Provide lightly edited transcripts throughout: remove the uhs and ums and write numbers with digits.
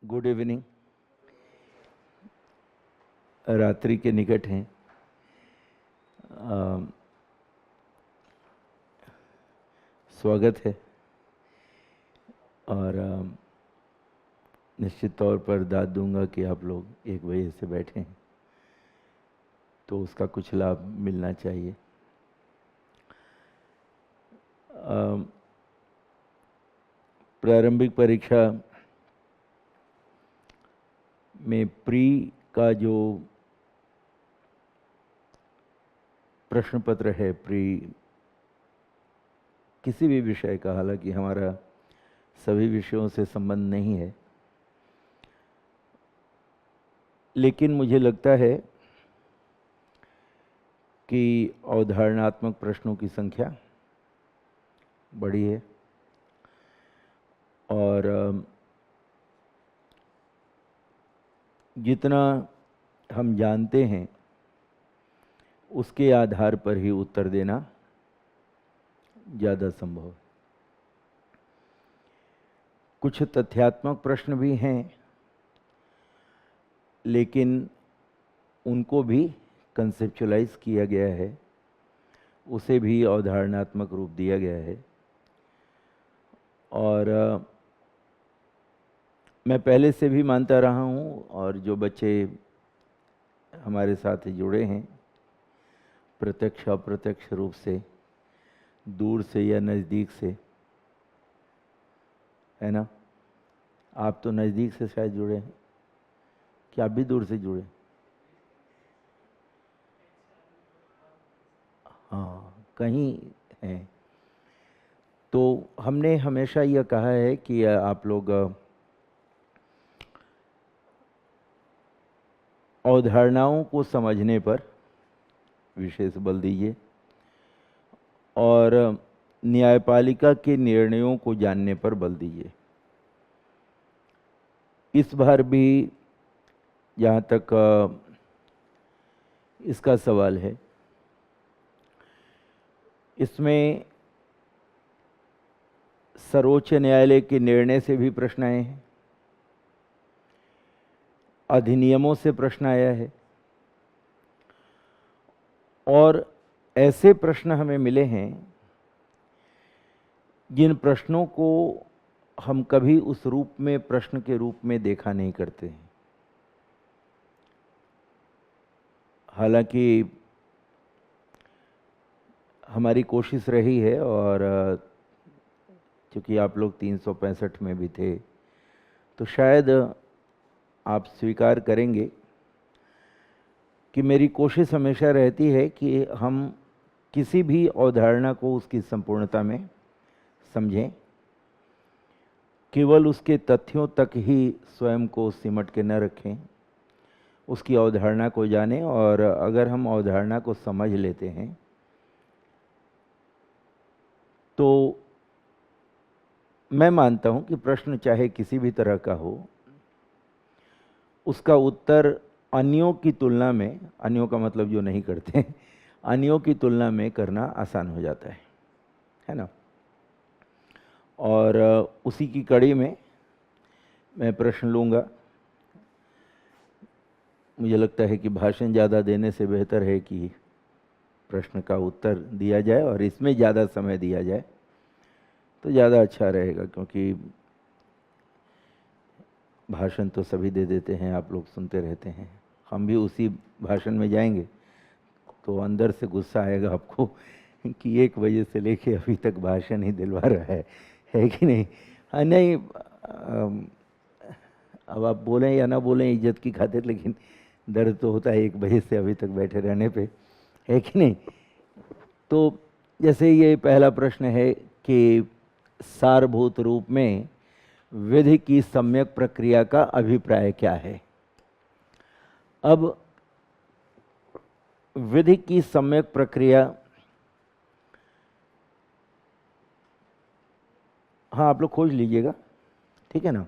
Good evening. रात्रि के निकट हैं। स्वागत है और निश्चित तौर पर दाद दूंगा कि आप लोग 1 बजे से बैठे हैं तो उसका कुछ लाभ मिलना चाहिए। प्रारंभिक परीक्षा में प्री का जो प्रश्न पत्र है, प्री किसी भी विषय का, हालांकि हमारा सभी विषयों से संबंध नहीं है, लेकिन मुझे लगता है कि अवधारणात्मक प्रश्नों की संख्या बड़ी है और जितना हम जानते हैं उसके आधार पर ही उत्तर देना ज़्यादा संभव। कुछ तथ्यात्मक प्रश्न भी हैं, लेकिन उनको भी कंसेप्चुअलाइज किया गया है, उसे भी अवधारणात्मक रूप दिया गया है। और मैं पहले से भी मानता रहा हूँ, और जो बच्चे हमारे साथ जुड़े हैं प्रत्यक्ष अप्रत्यक्ष रूप से, दूर से या नज़दीक से, है ना? आप तो नज़दीक से शायद जुड़े हैं, क्या आप भी दूर से जुड़े? हाँ, कहीं हैं। तो हमने हमेशा यह कहा है कि आप लोग अवधारणाओं को समझने पर विशेष बल दीजिए और न्यायपालिका के निर्णयों को जानने पर बल दीजिए। इस बार भी जहाँ तक इसका सवाल है, इसमें सर्वोच्च न्यायालय के निर्णय से भी प्रश्न आए हैं, अधिनियमों से प्रश्न आया है, और ऐसे प्रश्न हमें मिले हैं जिन प्रश्नों को हम कभी उस रूप में प्रश्न के रूप में देखा नहीं करते हैं। हालांकि हमारी कोशिश रही है, और चूँकि आप लोग 365 में भी थे तो शायद आप स्वीकार करेंगे कि मेरी कोशिश हमेशा रहती है कि हम किसी भी अवधारणा को उसकी संपूर्णता में समझें, केवल उसके तथ्यों तक ही स्वयं को सिमट के न रखें, उसकी अवधारणा को जानें। और अगर हम अवधारणा को समझ लेते हैं तो मैं मानता हूं कि प्रश्न चाहे किसी भी तरह का हो, उसका उत्तर अन्यों की तुलना में, अन्यों का मतलब जो नहीं करते, अन्यों की तुलना में करना आसान हो जाता है ना? और उसी की कड़ी में मैं प्रश्न लूँगा। मुझे लगता है कि भाषण ज़्यादा देने से बेहतर है कि प्रश्न का उत्तर दिया जाए और इसमें ज़्यादा समय दिया जाए तो ज़्यादा अच्छा रहेगा, क्योंकि भाषण तो सभी दे देते हैं, आप लोग सुनते रहते हैं, हम भी उसी भाषण में जाएंगे तो अंदर से गुस्सा आएगा आपको कि 1 बजे से लेके अभी तक भाषण ही दिलवा रहा है कि नहीं? हाँ, नहीं, अब आप बोलें या ना बोलें इज्जत की खातिर, लेकिन दर्द तो होता है 1 बजे से अभी तक बैठे रहने पे, है कि नहीं? तो जैसे ये पहला प्रश्न है कि सारभूत रूप में विधि की सम्यक प्रक्रिया का अभिप्राय क्या है? अब विधि की सम्यक प्रक्रिया, हाँ आप लोग खोज लीजिएगा, ठीक है ना?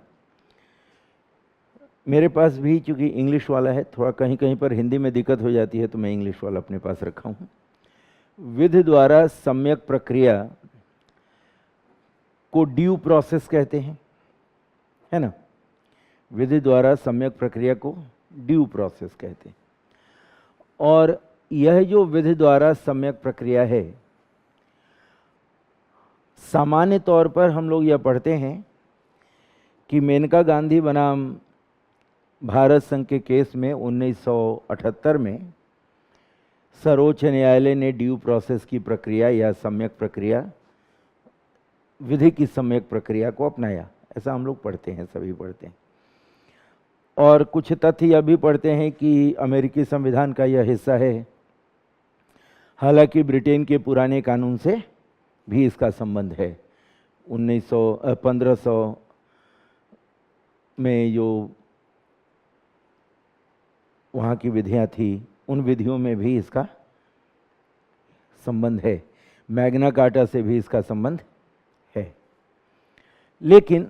मेरे पास भी चूंकि इंग्लिश वाला है, थोड़ा कहीं कहीं पर हिंदी में दिक्कत हो जाती है तो मैं इंग्लिश वाला अपने पास रखा हूँ। विधि द्वारा सम्यक प्रक्रिया को ड्यू प्रोसेस कहते हैं, है ना। विधि द्वारा सम्यक प्रक्रिया को ड्यू प्रोसेस कहते हैं। और यह जो विधि द्वारा सम्यक प्रक्रिया है, सामान्य तौर पर हम लोग यह पढ़ते हैं कि मेनका गांधी बनाम भारत संघ के केस में 1978 में सर्वोच्च न्यायालय ने ड्यू प्रोसेस की प्रक्रिया या सम्यक प्रक्रिया, विधि की सम्यक प्रक्रिया को अपनाया। ऐसा हम लोग पढ़ते हैं, सभी पढ़ते हैं। और कुछ तथ्य यह भी पढ़ते हैं कि अमेरिकी संविधान का यह हिस्सा है। हालांकि ब्रिटेन के पुराने कानून से भी इसका संबंध है। 1500 में जो वहाँ की विधियाँ थी, उन विधियों में भी इसका संबंध है। मैग्ना कार्टा से भी इसका संबंध है। लेकिन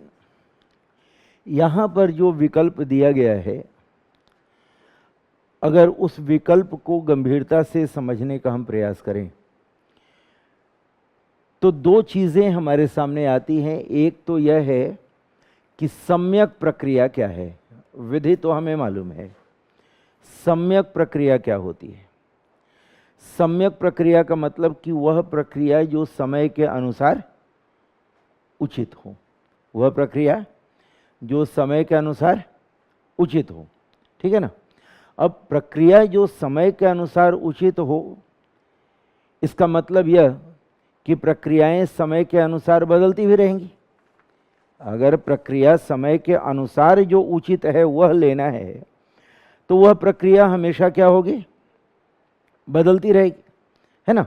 यहाँ पर जो विकल्प दिया गया है, अगर उस विकल्प को गंभीरता से समझने का हम प्रयास करें तो दो चीज़ें हमारे सामने आती हैं। एक तो यह है कि सम्यक प्रक्रिया क्या है। विधि तो हमें मालूम है, सम्यक प्रक्रिया क्या होती है। सम्यक प्रक्रिया का मतलब कि वह प्रक्रिया जो समय के अनुसार उचित हो, वह प्रक्रिया जो समय के अनुसार उचित हो, ठीक है ना। अब प्रक्रिया जो समय के अनुसार उचित हो, इसका मतलब यह कि प्रक्रियाएं समय के अनुसार बदलती भी रहेंगी। अगर प्रक्रिया समय के अनुसार जो उचित है वह लेना है, तो वह प्रक्रिया हमेशा क्या होगी, बदलती रहेगी, है ना।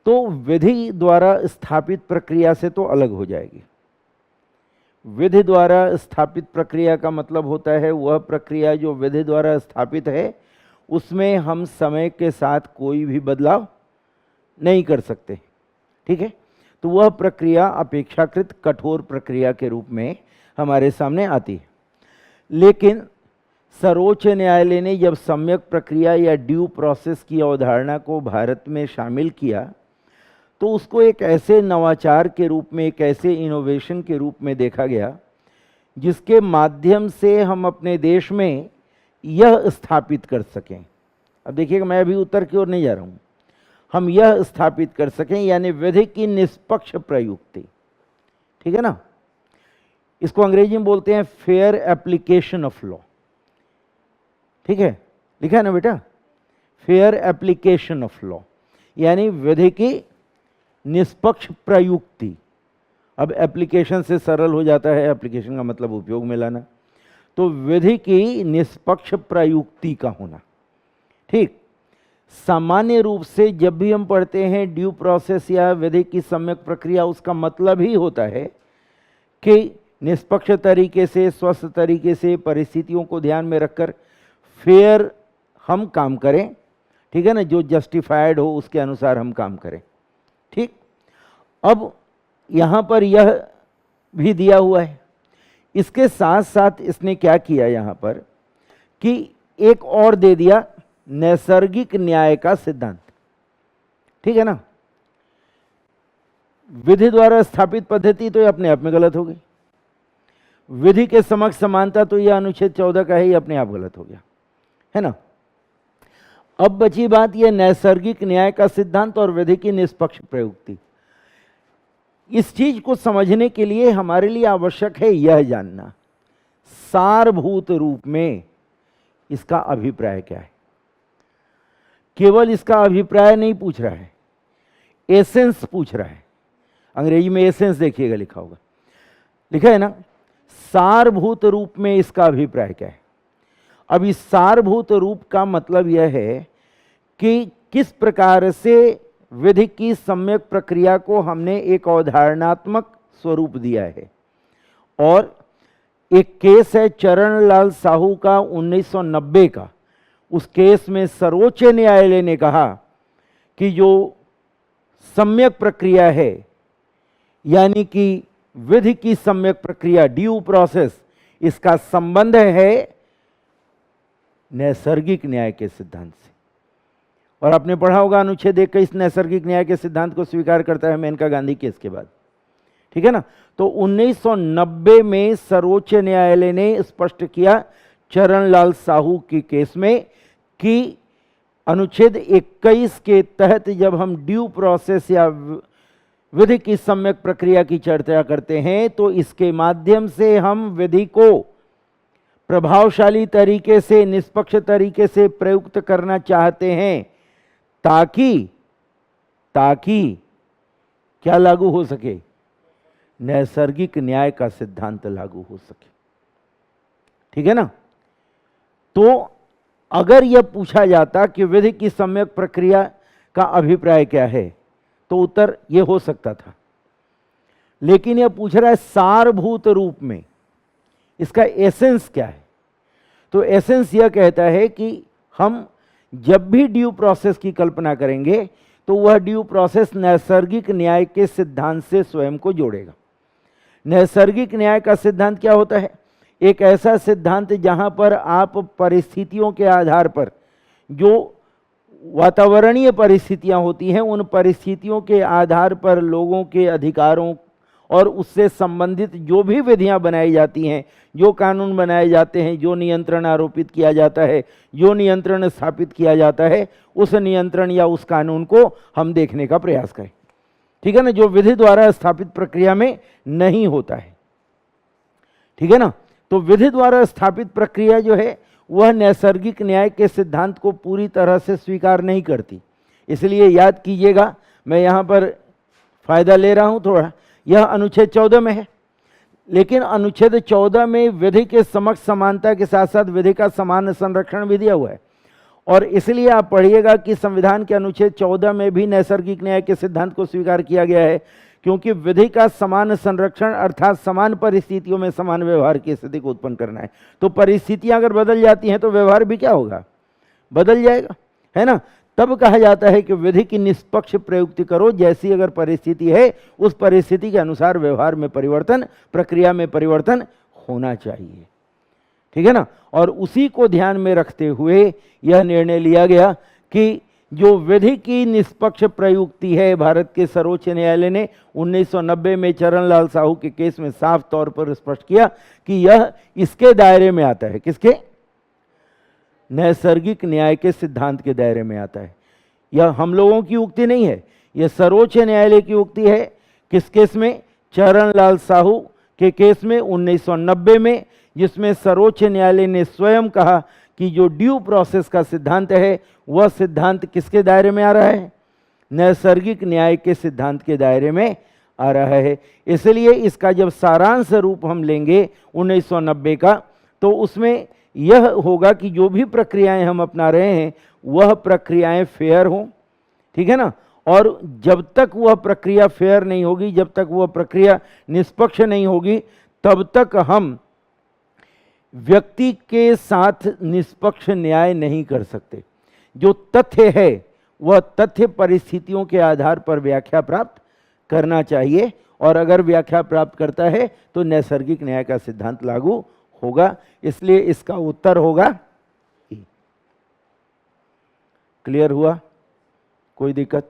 तो विधि द्वारा स्थापित प्रक्रिया से तो अलग हो जाएगी। विधि द्वारा स्थापित प्रक्रिया का मतलब होता है वह प्रक्रिया जो विधि द्वारा स्थापित है, उसमें हम समय के साथ कोई भी बदलाव नहीं कर सकते, ठीक है। तो वह प्रक्रिया अपेक्षाकृत कठोर प्रक्रिया के रूप में हमारे सामने आती है। लेकिन सर्वोच्च न्यायालय ने जब सम्यक प्रक्रिया या ड्यू प्रोसेस की अवधारणा को भारत में शामिल किया, तो उसको एक ऐसे नवाचार के रूप में, एक ऐसे इनोवेशन के रूप में देखा गया जिसके माध्यम से हम अपने देश में यह स्थापित कर सकें। अब देखिएगा, मैं अभी उत्तर की ओर नहीं जा रहा हूँ। हम यह स्थापित कर सकें, यानी विधि की निष्पक्ष प्रयुक्ति, ठीक है ना। इसको अंग्रेजी में बोलते हैं फेयर एप्लीकेशन ऑफ लॉ, ठीक है, लिखा है ना बेटा, फेयर एप्लीकेशन ऑफ लॉ, यानी विधि की निष्पक्ष प्रयुक्ति। अब एप्लीकेशन से सरल हो जाता है, एप्लीकेशन का मतलब उपयोग में लाना, तो विधि की निष्पक्ष प्रयुक्ति का होना, ठीक। सामान्य रूप से जब भी हम पढ़ते हैं ड्यू प्रोसेस या विधि की सम्यक प्रक्रिया, उसका मतलब ही होता है कि निष्पक्ष तरीके से, स्वस्थ तरीके से, परिस्थितियों को ध्यान में रखकर फेयर हम काम करें, ठीक है ना, जो जस्टिफाइड हो उसके अनुसार हम काम करें, ठीक। अब यहाँ पर यह भी दिया हुआ है। इसके साथ साथ इसने क्या किया यहाँ पर कि एक और दे दिया, नैसर्गिक न्याय का सिद्धांत, ठीक है ना। विधि द्वारा स्थापित पद्धति तो ये अपने आप में गलत हो गई। विधि के समक्ष समानता तो यह अनुच्छेद 14 का है, ये अपने आप गलत हो गया, है ना। अब बची बात यह नैसर्गिक न्याय का सिद्धांत और विधि की निष्पक्ष प्रयुक्ति। इस चीज को समझने के लिए हमारे लिए आवश्यक है यह जानना, सारभूत रूप में इसका अभिप्राय क्या है। केवल इसका अभिप्राय नहीं पूछ रहा है, एसेंस पूछ रहा है। अंग्रेजी में एसेंस देखिएगा लिखा होगा, लिखा है ना, सारभूत रूप में इसका अभिप्राय क्या है। अब इस सारभूत रूप का मतलब यह है कि किस प्रकार से विधि की सम्यक प्रक्रिया को हमने एक अवधारणात्मक स्वरूप दिया है। और एक केस है चरणलाल साहू का 1990 का, उस केस में सर्वोच्च न्यायालय ने कहा कि जो सम्यक प्रक्रिया है, यानी कि विधि की सम्यक प्रक्रिया, ड्यू प्रोसेस, इसका संबंध है नैसर्गिक न्याय के सिद्धांत से। और आपने पढ़ा होगा अनुच्छेद 21 नैसर्गिक न्याय के सिद्धांत को स्वीकार करता है मेनका गांधी केस के बाद, ठीक है ना। तो 1990 में सर्वोच्च न्यायालय ने स्पष्ट किया चरणलाल साहू के केस में कि अनुच्छेद 21 के तहत जब हम ड्यू प्रोसेस या विधि की सम्यक प्रक्रिया की चर्चा करते हैं तो इसके माध्यम से हम विधि को प्रभावशाली तरीके से, निष्पक्ष तरीके से प्रयुक्त करना चाहते हैं ताकि क्या लागू हो सके, नैसर्गिक न्याय का सिद्धांत लागू हो सके, ठीक है ना। तो अगर यह पूछा जाता कि विधि की सम्यक प्रक्रिया का अभिप्राय क्या है तो उत्तर यह हो सकता था, लेकिन यह पूछ रहा है सारभूत रूप में इसका एसेंस क्या है। तो एसेंस यह कहता है कि हम जब भी ड्यू प्रोसेस की कल्पना करेंगे तो वह ड्यू प्रोसेस नैसर्गिक न्याय के सिद्धांत से स्वयं को जोड़ेगा। नैसर्गिक न्याय का सिद्धांत क्या होता है? एक ऐसा सिद्धांत जहां पर आप परिस्थितियों के आधार पर, जो वातावरणीय परिस्थितियां होती हैं, उन परिस्थितियों के आधार पर लोगों के अधिकारों और उससे संबंधित जो भी विधियां बनाई जाती हैं, जो कानून बनाए जाते हैं, जो नियंत्रण आरोपित किया जाता है, जो नियंत्रण स्थापित किया जाता है, उस नियंत्रण या उस कानून को हम देखने का प्रयास करें, ठीक है ना, जो विधि द्वारा स्थापित प्रक्रिया में नहीं होता है, ठीक है ना। तो विधि द्वारा स्थापित प्रक्रिया जो है वह नैसर्गिक न्याय के सिद्धांत को पूरी तरह से स्वीकार नहीं करती। इसलिए याद कीजिएगा, मैं यहाँ पर फायदा ले रहा हूँ थोड़ा, यह अनुच्छेद 14 में है, लेकिन अनुच्छेद 14 में विधि के समक्ष समानता के साथ साथ विधि का समान संरक्षण भी दिया हुआ है। और इसलिए आप पढ़िएगा कि संविधान के अनुच्छेद 14 में भी नैसर्गिक न्याय के सिद्धांत को स्वीकार किया गया है, क्योंकि विधि का समान संरक्षण अर्थात समान परिस्थितियों में समान व्यवहार की स्थिति को उत्पन्न करना है। तो परिस्थितियां अगर बदल जाती हैं तो व्यवहार भी क्या होगा, बदल जाएगा, है ना। तब कहा जाता है कि विधि की निष्पक्ष प्रयुक्ति करो, जैसी अगर परिस्थिति है उस परिस्थिति के अनुसार व्यवहार में परिवर्तन, प्रक्रिया में परिवर्तन होना चाहिए, ठीक है ना। और उसी को ध्यान में रखते हुए यह निर्णय लिया गया कि जो विधि की निष्पक्ष प्रयुक्ति है, भारत के सर्वोच्च न्यायालय ने 1990 में चरणलाल साहू के केस में साफ तौर पर स्पष्ट किया कि यह इसके दायरे में आता है। किसके? नैसर्गिक न्याय के सिद्धांत के दायरे में आता है। यह हम लोगों की उक्ति नहीं है, यह सर्वोच्च न्यायालय की उक्ति है। किस केस में? चरणलाल साहू के केस में 1990 में, जिसमें सर्वोच्च न्यायालय ने स्वयं कहा कि जो ड्यू प्रोसेस का सिद्धांत है वह सिद्धांत किसके दायरे में आ रहा है? नैसर्गिक न्याय के सिद्धांत के दायरे में आ रहा है। इसलिए इसका जब सारांश रूप हम लेंगे 1990 का, तो उसमें यह होगा कि जो भी प्रक्रियाएं हम अपना रहे हैं वह प्रक्रियाएं फेयर हों, ठीक है ना। और जब तक वह प्रक्रिया फेयर नहीं होगी, जब तक वह प्रक्रिया निष्पक्ष नहीं होगी, तब तक हम व्यक्ति के साथ निष्पक्ष न्याय नहीं कर सकते। जो तथ्य है वह तथ्य परिस्थितियों के आधार पर व्याख्या प्राप्त करना चाहिए, और अगर व्याख्या प्राप्त करता है तो नैसर्गिक न्याय का सिद्धांत लागू होगा। इसलिए इसका उत्तर होगा ई। क्लियर हुआ? कोई दिक्कत?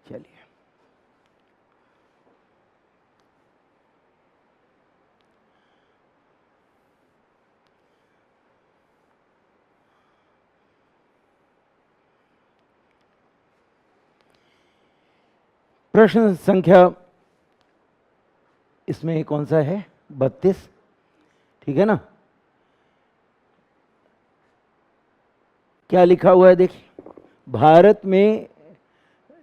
चलिए, प्रश्न संख्या इसमें कौन सा है? 32, ठीक है ना। क्या लिखा हुआ है देखिए, भारत में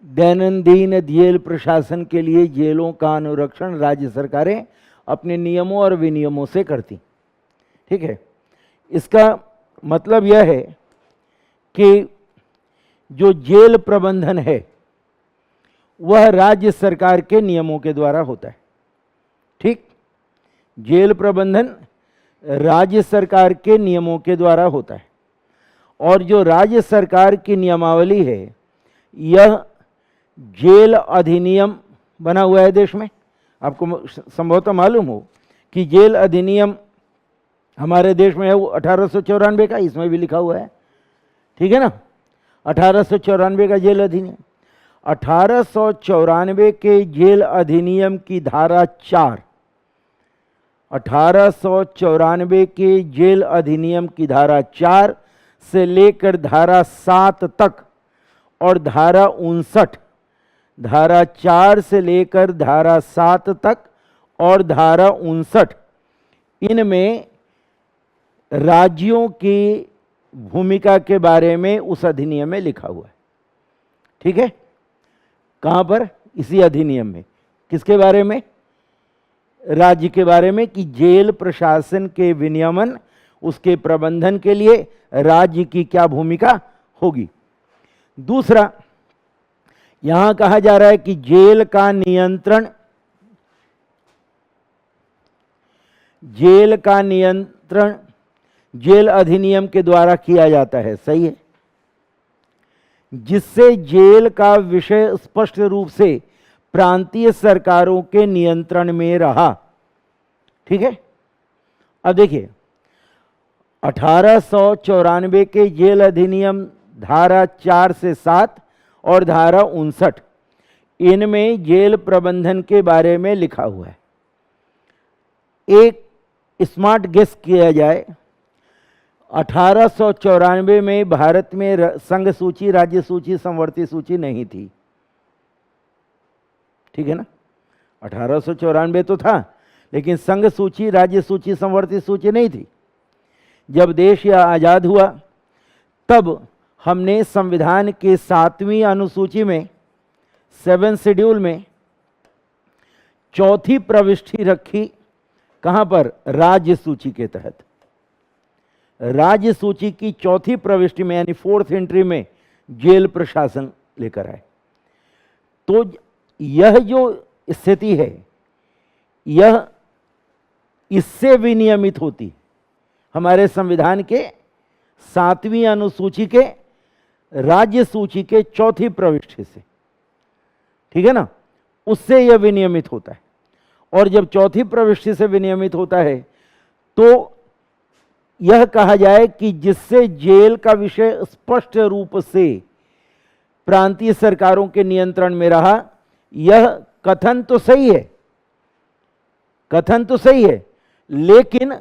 दैनंदिन जेल प्रशासन के लिए जेलों का अनुरक्षण राज्य सरकारें अपने नियमों और विनियमों से करती, ठीक है। इसका मतलब यह है कि जो जेल प्रबंधन है वह राज्य सरकार के नियमों के द्वारा होता है, ठीक। जेल प्रबंधन राज्य सरकार के नियमों के द्वारा होता है, और जो राज्य सरकार की नियमावली है यह जेल अधिनियम बना हुआ है देश में। आपको संभवतः मालूम हो कि जेल अधिनियम हमारे देश में है वो 1894 का, इसमें भी लिखा हुआ है, ठीक है ना। 1894 का जेल अधिनियम, 1894 के जेल अधिनियम की धारा 4, 1894 के जेल अधिनियम की धारा 4 से लेकर धारा 7 तक और धारा 59, धारा 4 से लेकर धारा 7 तक और धारा 59, इनमें राज्यों की भूमिका के बारे में उस अधिनियम में लिखा हुआ है। ठीक है, कहां पर? इसी अधिनियम में। किसके बारे में? राज्य के बारे में, कि जेल प्रशासन के विनियमन, उसके प्रबंधन के लिए राज्य की क्या भूमिका होगी। दूसरा, यहां कहा जा रहा है कि जेल का नियंत्रण जेल अधिनियम के द्वारा किया जाता है। सही है, जिससे जेल का विषय स्पष्ट रूप से प्रांतीय सरकारों के नियंत्रण में रहा। ठीक है, अब देखिए 1894 के जेल अधिनियम धारा 4 से 7 और धारा 59, इनमें जेल प्रबंधन के बारे में लिखा हुआ है। एक स्मार्ट गेस किया जाए, 1894 में भारत में संघ सूची, राज्य सूची, समवर्ती सूची नहीं थी। ठीक है ना, 1894 तो था, लेकिन संघ सूची, राज्य सूची, समवर्ती सूची नहीं थी। जब देश या आज़ाद हुआ तब हमने संविधान के 7वीं अनुसूची में, 7 शेड्यूल में, चौथी प्रविष्टि रखी। कहां पर? राज्य सूची के तहत। राज्य सूची की चौथी प्रविष्टि में, यानी 4th एंट्री में, जेल प्रशासन लेकर आए। तो यह जो स्थिति है, यह इससे विनियमित होती हमारे संविधान के 7वीं अनुसूची के राज्य सूची के चौथी प्रविष्टि से। ठीक है ना, उससे यह विनियमित होता है। और जब चौथी प्रविष्टि से विनियमित होता है तो यह कहा जाए कि जिससे जेल का विषय स्पष्ट रूप से प्रांतीय सरकारों के नियंत्रण में रहा। यह कथन तो सही है, कथन तो सही है, लेकिन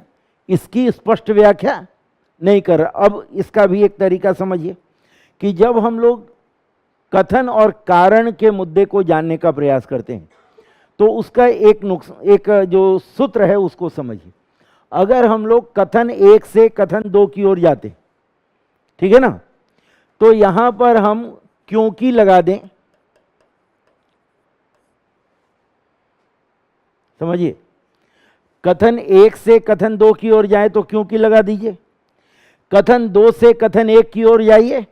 इसकी स्पष्ट व्याख्या नहीं कर रहा। अब इसका भी एक तरीका समझिए कि जब हम लोग कथन और कारण के मुद्दे को जानने का प्रयास करते हैं तो उसका एक जो सूत्र है उसको समझिए। अगर हम लोग कथन 1 से कथन 2 की ओर जाते, ठीक है ना, तो यहां पर हम क्योंकि लगा दें। समझिए, कथन 1 से कथन 2 की ओर जाए तो क्योंकि लगा दीजिए। कथन 2 से कथन 1 की ओर जाइए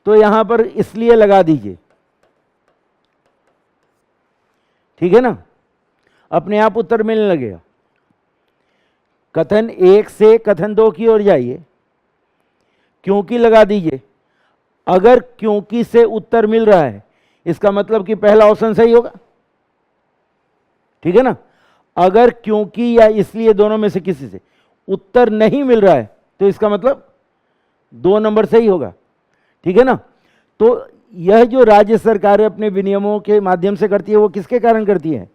तो यहां पर इसलिए लगा दीजिए। ठीक है ना, अपने आप उत्तर मिलने लगेगा। कथन 1 से कथन 2 की ओर जाइए, क्योंकि लगा दीजिए। अगर क्योंकि से उत्तर मिल रहा है इसका मतलब कि पहला ऑप्शन सही होगा। ठीक है ना, अगर क्योंकि या इसलिए दोनों में से किसी से उत्तर नहीं मिल रहा है तो इसका मतलब 2 नंबर सही होगा। ठीक है ना, तो यह जो राज्य सरकार अपने विनियमों के माध्यम से करती है वो किसके कारण करती है?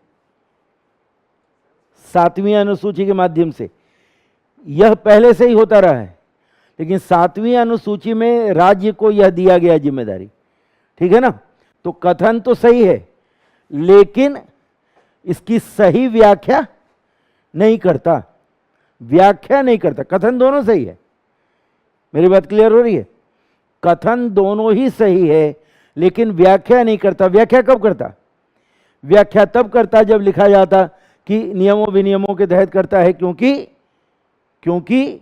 7वीं अनुसूची के माध्यम से। यह पहले से ही होता रहा है, लेकिन 7वीं अनुसूची में राज्य को यह दिया गया जिम्मेदारी। ठीक है ना, तो कथन तो सही है लेकिन इसकी सही व्याख्या नहीं करता, व्याख्या नहीं करता। कथन दोनों सही है, मेरी बात क्लियर हो रही है? कथन दोनों ही सही है लेकिन व्याख्या नहीं करता। व्याख्या कब करता? व्याख्या तब करता जब लिखा जाता कि नियमों विनियमों के तहत करता है क्योंकि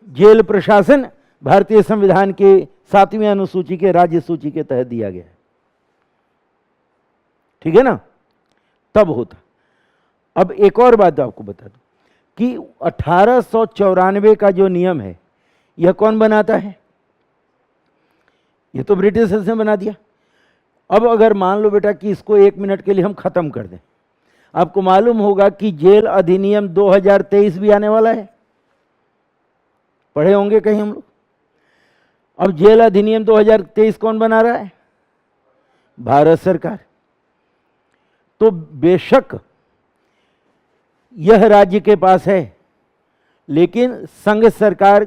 जेल प्रशासन भारतीय संविधान के 7वीं अनुसूची के राज्य सूची के तहत दिया गया है। ठीक है ना, तब होता। अब एक और बात आपको बता दूं कि 1894 का जो नियम है यह कौन बनाता है? यह तो ब्रिटिशर्स ने बना दिया। अब अगर मान लो बेटा कि इसको 1 मिनट के लिए हम खत्म कर दें, आपको मालूम होगा कि जेल अधिनियम 2023 भी आने वाला है। पढ़े होंगे कहीं हम लोग। अब जेल अधिनियम 2023 कौन बना रहा है? भारत सरकार। तो बेशक यह राज्य के पास है, लेकिन संघ सरकार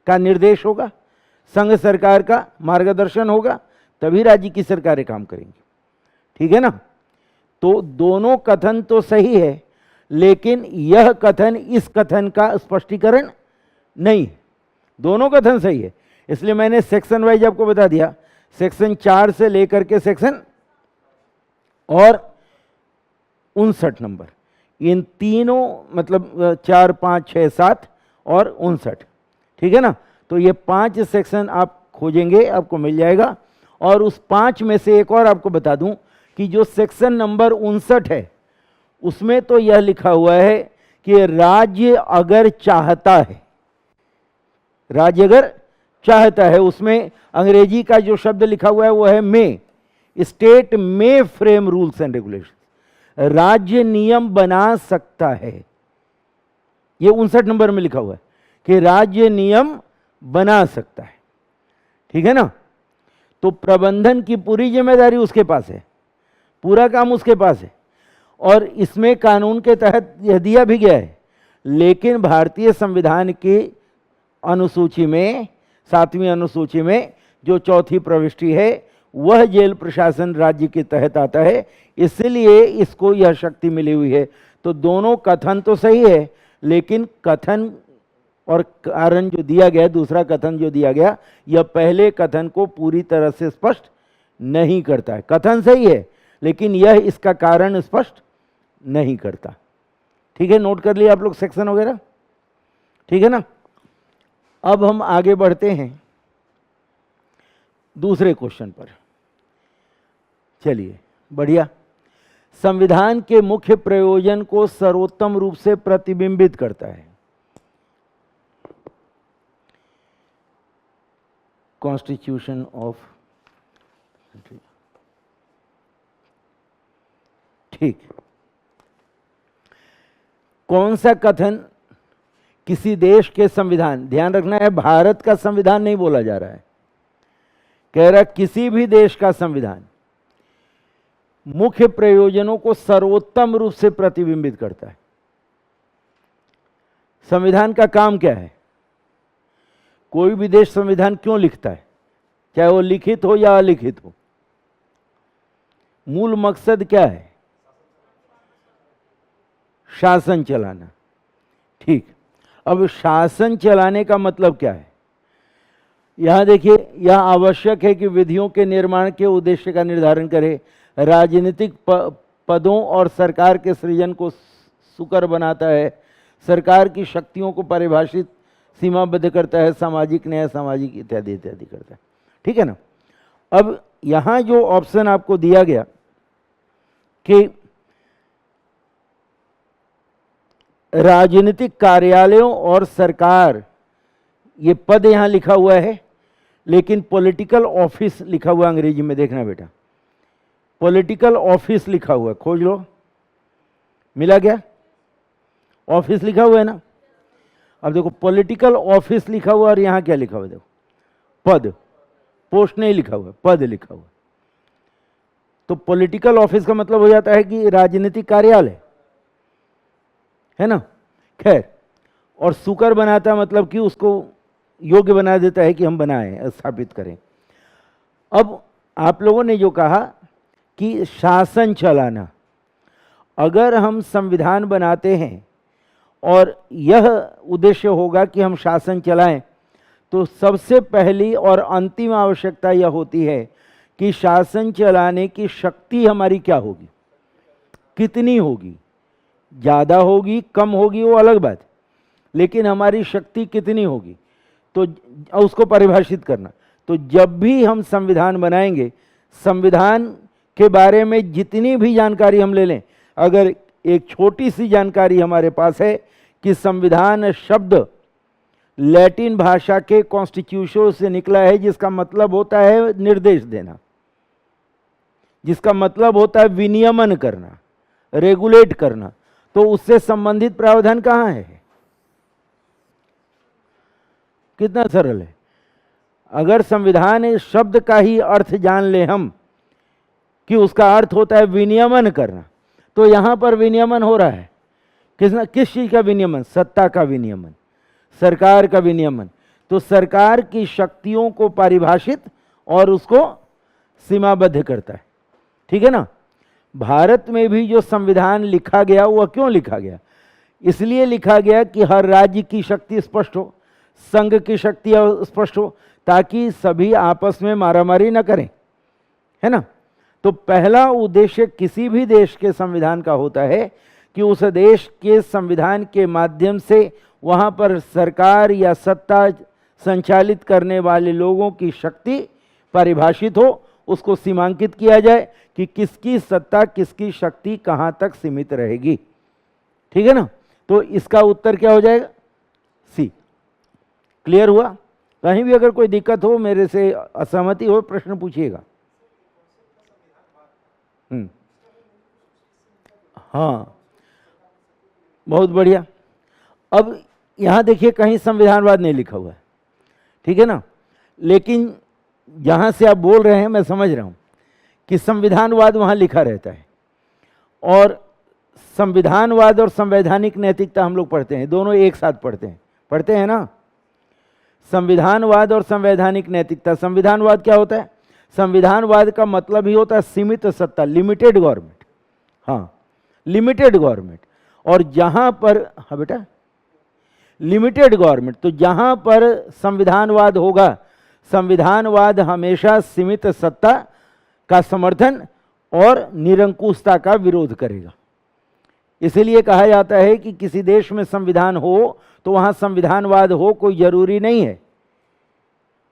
का निर्देश होगा, संघ सरकार का मार्गदर्शन होगा, तभी राज्य की सरकारें काम करेंगी। ठीक है ना? तो दोनों कथन तो सही है, लेकिन यह कथन इस कथन का स्पष्टीकरण नहीं। दोनों कथन सही है, इसलिए मैंने सेक्शन वाइज आपको बता दिया। सेक्शन 4 से लेकर के सेक्शन और 59 नंबर, इन तीनों मतलब 4, 5, 6, 7 और 59। ठीक है ना? तो ये 5 सेक्शन आप खोजेंगे, आपको मिल जाएगा। और उस 5 में से एक और आपको बता दूं कि जो सेक्शन नंबर 59 है, उसमें तो यह लिखा हुआ है कि राज्य अगर चाहता है, राज्य अगर चाहता है, उसमें अंग्रेजी का जो शब्द लिखा हुआ है वो है मे, state may frame rules and regulation, राज्य नियम बना सकता है। ये 59 नंबर में लिखा हुआ है कि राज्य नियम बना सकता है। ठीक है ना? तो प्रबंधन की पूरी जिम्मेदारी उसके पास है, पूरा काम उसके पास है, और इसमें कानून के तहत यह दिया भी गया है। लेकिन भारतीय संविधान की अनुसूची में, 7वीं अनुसूची में जो चौथी प्रविष्टि है, वह जेल प्रशासन राज्य के तहत आता है, इसलिए इसको यह शक्ति मिली हुई है। तो दोनों कथन तो सही है, लेकिन कथन और कारण जो दिया गया, दूसरा कथन जो दिया गया, यह पहले कथन को पूरी तरह से स्पष्ट नहीं करता है। कथन सही है, लेकिन यह इसका कारण स्पष्ट नहीं करता। ठीक है? नोट कर लिया आप लोग सेक्शन वगैरह? ठीक है ना? अब हम आगे बढ़ते हैं दूसरे क्वेश्चन पर। चलिए, बढ़िया। संविधान के मुख्य प्रयोजन को सर्वोत्तम रूप से प्रतिबिंबित करता है। कॉन्स्टिट्यूशन ऑफ, ठीक। कौन सा कथन किसी देश के संविधान, ध्यान रखना है भारत का संविधान नहीं बोला जा रहा है, कह रहा किसी भी देश का संविधान मुख्य प्रयोजनों को सर्वोत्तम रूप से प्रतिबिंबित करता है। संविधान का काम क्या है? कोई भी देश संविधान क्यों लिखता है, चाहे वो लिखित हो या अलिखित हो? मूल मकसद क्या है? शासन चलाना। ठीक। अब शासन चलाने का मतलब क्या है? यहां देखिए, यह आवश्यक है कि विधियों के निर्माण के उद्देश्य का निर्धारण करे, राजनीतिक पदों और सरकार के सृजन को सुकर बनाता है, सरकार की शक्तियों को परिभाषित सीमाबद्ध करता है, सामाजिक न्याय, सामाजिक इत्यादि इत्यादि करता है। ठीक है ना? अब यहां जो ऑप्शन आपको दिया गया कि राजनीतिक कार्यालयों और सरकार, ये पद यहां लिखा हुआ है, लेकिन पॉलिटिकल ऑफिस लिखा हुआ अंग्रेजी में, देखना बेटा, पॉलिटिकल ऑफिस लिखा हुआ है, खोज लो, मिला क्या? ऑफिस लिखा हुआ है ना? अब देखो, पॉलिटिकल ऑफिस लिखा हुआ और यहां क्या लिखा हुआ है? देखो, पद, पोस्ट नहीं लिखा हुआ, पद लिखा हुआ। तो पॉलिटिकल ऑफिस का मतलब हो जाता है कि राजनीतिक कार्यालय, है ना? खैर, और सुकर बनाता मतलब कि उसको योग्य बना देता है कि हम बनाएं, स्थापित करें। अब आप लोगों ने जो कहा कि शासन चलाना, अगर हम संविधान बनाते हैं और यह उद्देश्य होगा कि हम शासन चलाएं, तो सबसे पहली और अंतिम आवश्यकता यह होती है कि शासन चलाने की शक्ति हमारी क्या होगी, कितनी होगी। ज़्यादा होगी, कम होगी, वो अलग बात, लेकिन हमारी शक्ति कितनी होगी, तो उसको परिभाषित करना। तो जब भी हम संविधान बनाएंगे, संविधान के बारे में जितनी भी जानकारी हम ले लें, अगर एक छोटी सी जानकारी हमारे पास है कि संविधान शब्द लैटिन भाषा के कॉन्स्टिट्यूशन से निकला है, जिसका मतलब होता है निर्देश देना, जिसका मतलब होता है विनियमन करना, रेगुलेट करना, तो उससे संबंधित प्रावधान कहाँ है? कितना सरल है। अगर संविधान इस शब्द का ही अर्थ जान ले हम कि उसका अर्थ होता है विनियमन करना, तो यहां पर विनियमन हो रहा है। किस चीज का विनियमन? सत्ता का विनियमन, सरकार का विनियमन। तो सरकार की शक्तियों को परिभाषित और उसको सीमाबद्ध करता है, ठीक है ना। भारत में भी जो संविधान लिखा गया वह क्यों लिखा गया? इसलिए लिखा गया कि हर राज्य की शक्ति स्पष्ट हो, संघ की शक्ति स्पष्ट हो, ताकि सभी आपस में मारामारी न करें, है ना। तो पहला उद्देश्य किसी भी देश के संविधान का होता है कि उस देश के संविधान के माध्यम से वहां पर सरकार या सत्ता संचालित करने वाले लोगों की शक्ति परिभाषित हो, उसको सीमांकित किया जाए कि किसकी सत्ता किसकी शक्ति कहां तक सीमित रहेगी, ठीक है ना। तो इसका उत्तर क्या हो जाएगा? सी। क्लियर हुआ? कहीं भी अगर कोई दिक्कत हो, मेरे से असहमति हो, प्रश्न पूछिएगा। हाँ, बहुत बढ़िया। अब यहां देखिए कहीं संविधानवाद नहीं लिखा हुआ है, ठीक है ना, लेकिन जहां से आप बोल रहे हैं मैं समझ रहा हूं कि संविधानवाद वहां लिखा रहता है। और संविधानवाद और संवैधानिक नैतिकता हम लोग पढ़ते हैं, दोनों एक साथ पढ़ते हैं ना। संविधानवाद और संवैधानिक नैतिकता। संविधानवाद क्या होता है? संविधानवाद का मतलब ही होता है सीमित सत्ता, लिमिटेड गवर्नमेंट। हाँ, लिमिटेड गवर्नमेंट। और जहां पर, हाँ बेटा, लिमिटेड गवर्नमेंट, तो जहां पर संविधानवाद होगा, संविधानवाद हमेशा सीमित सत्ता का समर्थन और निरंकुशता का विरोध करेगा। इसलिए कहा जाता है कि किसी देश में संविधान हो तो वहां संविधानवाद हो कोई जरूरी नहीं है,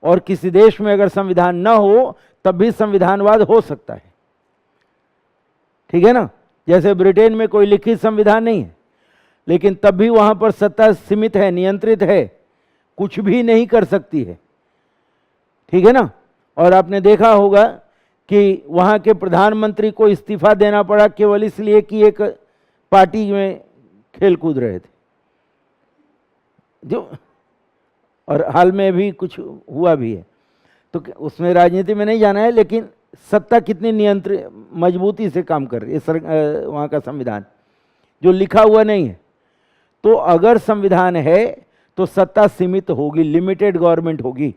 और किसी देश में अगर संविधान न हो तब भी संविधानवाद हो सकता है, ठीक है ना। जैसे ब्रिटेन में कोई लिखित संविधान नहीं है, लेकिन तब भी वहां पर सत्ता सीमित है, नियंत्रित है, कुछ भी नहीं कर सकती है, ठीक है ना। और आपने देखा होगा कि वहां के प्रधानमंत्री को इस्तीफा देना पड़ा केवल इसलिए कि एक पार्टी में खेल कूद रहे थे, जो, और हाल में भी कुछ हुआ भी है। तो उसमें राजनीति में नहीं जाना है, लेकिन सत्ता कितनी नियंत्रित मजबूती से काम कर रही है वहाँ का संविधान, जो लिखा हुआ नहीं है। तो अगर संविधान है तो सत्ता सीमित होगी, लिमिटेड गवर्नमेंट होगी,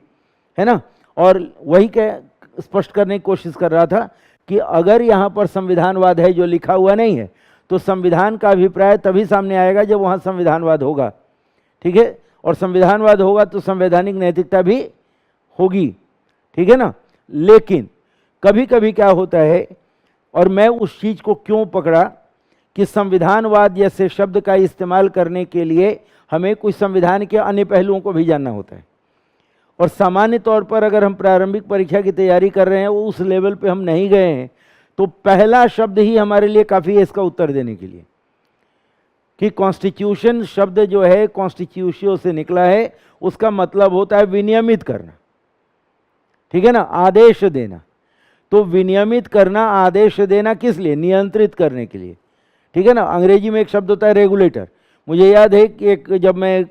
है ना। और वही स्पष्ट करने की कोशिश कर रहा था कि अगर यहाँ पर संविधानवाद है जो लिखा हुआ नहीं है, तो संविधान का अभिप्राय तभी सामने आएगा जब वहाँ संविधानवाद होगा, ठीक है। और संविधानवाद होगा तो संवैधानिक नैतिकता भी होगी, ठीक है ना। लेकिन कभी कभी क्या होता है, और मैं उस चीज को क्यों पकड़ा कि संविधानवाद जैसे शब्द का इस्तेमाल करने के लिए हमें कुछ संविधान के अन्य पहलुओं को भी जानना होता है। और सामान्य तौर पर अगर हम प्रारंभिक परीक्षा की तैयारी कर रहे हैं, उस लेवल पे हम नहीं गए हैं, तो पहला शब्द ही हमारे लिए काफ़ी है इसका उत्तर देने के लिए, कि कॉन्स्टिट्यूशन शब्द जो है कॉन्स्टिट्यूशियो से निकला है, उसका मतलब होता है विनियमित करना, ठीक है ना, आदेश देना। तो विनियमित करना, आदेश देना किस लिए? नियंत्रित करने के लिए, ठीक है ना। अंग्रेजी में एक शब्द होता है रेगुलेटर। मुझे याद है कि जब मैं